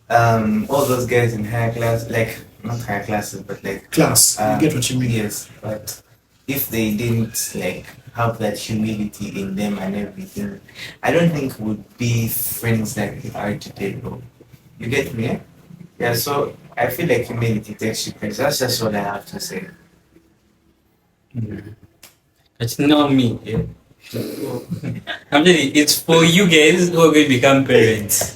all those guys in higher class, like not higher classes, but like class, you get what you mean. Yes, but if they didn't like have that humility in them and everything, I don't think would be friends like we are today, bro. You get me? Eh? Yeah. So I feel like humility takes you places. That's just what I have to say. It's not me. Yeah. I'm telling you, it's for you guys who are going to become parents.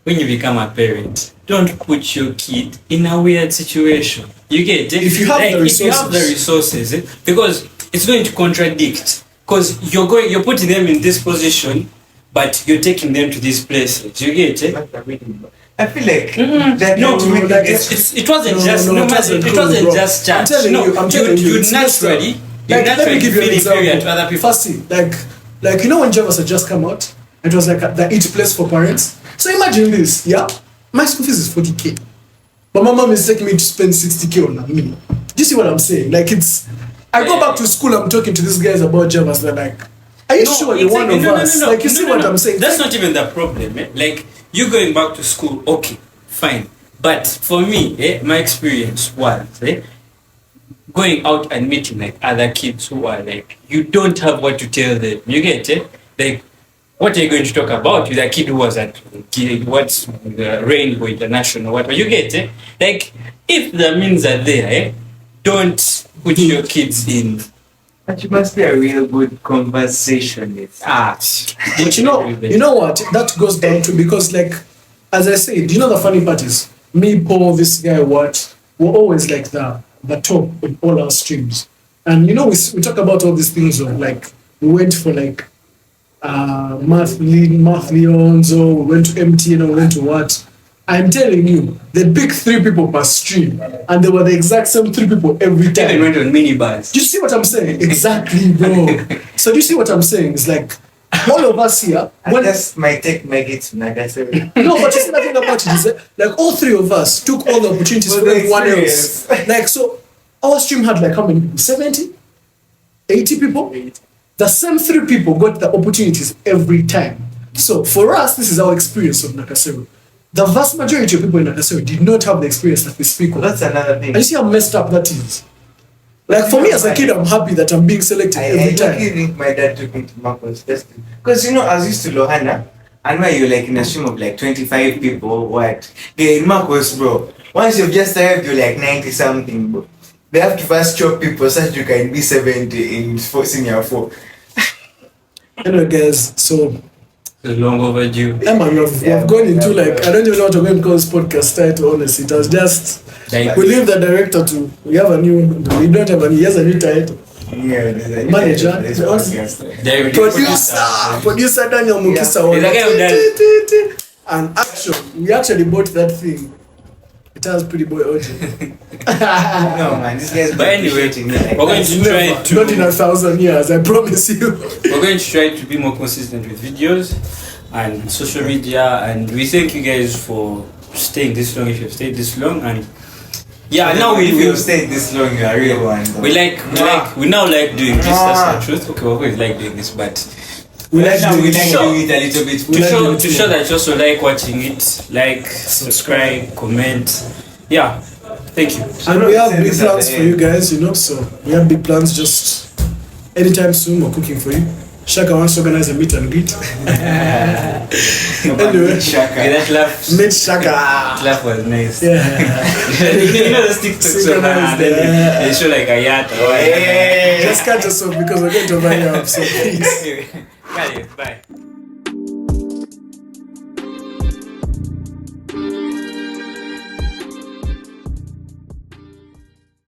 When you become a parent, don't put your kid in a weird situation. You get it? If you have the resources. If you have the resources, because it's going to contradict. Because you're putting them in this position, but you're taking them to these places. You get it? I feel like it wasn't just chat. I'm telling you, you naturally feel inferior to other people. Firstly, like you know when Javas had just come out, it was like the eat place for parents. So imagine this, yeah? My school fees is 40k, but my mom is taking me to spend 60k on a meal. Do you see what I'm saying? Like I go back to school, I'm talking to these guys about Javas, they're like, are you sure you're one of us? Like, you see what I'm saying? That's not even the problem, eh? Like, you going back to school, okay, fine. But for me, my experience was, going out and meeting like other kids who are like, you don't have what to tell them. You get it? Like, what are you going to talk about with a kid who was at what's the Rainbow International, whatever? You get it? Like, if the means are there, don't put your kids in. But you must be a real good conversationalist. But you know what? That goes down to, because like, as I said, you know the funny part is, me, Paul, this guy, we're always like the top in all our streams. And you know, we talk about all these things of like, we went for like math leons, or we went to MTN, or we went to what? I'm telling you, they pick 3 people per stream, and they were the exact same 3 people every time. Even went on minibus. Do you see what I'm saying? Exactly, bro. So do you see what I'm saying? It's like all of us here. I just might take Maggots from Nagasaki. No, but just nothing about it. Is that, like, all 3 of us took all the opportunities for everyone else. Like, so our stream had like how many people? 70? 80 people? The same 3 people got the opportunities every time. So for us, this is our experience of Nakasero. The vast majority of people in Nakasero did not have the experience that we speak of. That's another thing. And you see how messed up that is. Like, for me as a kid, I'm happy that I'm being selected every time. I think my dad took me to Marcos testing. Because you know, I was used to Lohana, and where you're like in a stream of like 25 people, what? Yeah, in Marcos, bro. Once you've just arrived, you're like 90 something, bro. They have to first chop people so that you can be 70 in senior 4. Anyway, guys, so It's long overdue. Emma, we've gone into like, I don't even know what we're going to call this podcast title, honestly. It was just, we leave the director to, we don't have he has a new title. Yeah, Manager, producer Daniel Mukisa. And action, we actually bought that thing. It has pretty boy OJ. No man, this guy's. But anyway, we're going to try to. Not in 1,000 years, I promise you. We're going to try to be more consistent with videos and social media, and we thank you guys for staying this long. If you've stayed this long, and Yeah, So now if we you've stayed this long, you're a real one. Though. we now like doing this. That's the truth. Okay, we always like doing this, but We like now doing we it. like doing it a little bit. to show that you also like watching it, like, subscribe, comment. Yeah, thank you. And we have Send big this at plans the for end. you guys, you know, so we have big plans just anytime soon. We're cooking for you. Shaka wants to organize a meet and greet. Anyway, Shaka. Okay, that laugh. meet Shaka. Laugh was nice. Yeah. You know the TikTok so Synchronized, then they show like a yacht. Hey. Just cut yourself because we're going to buy you up, so please. Bye.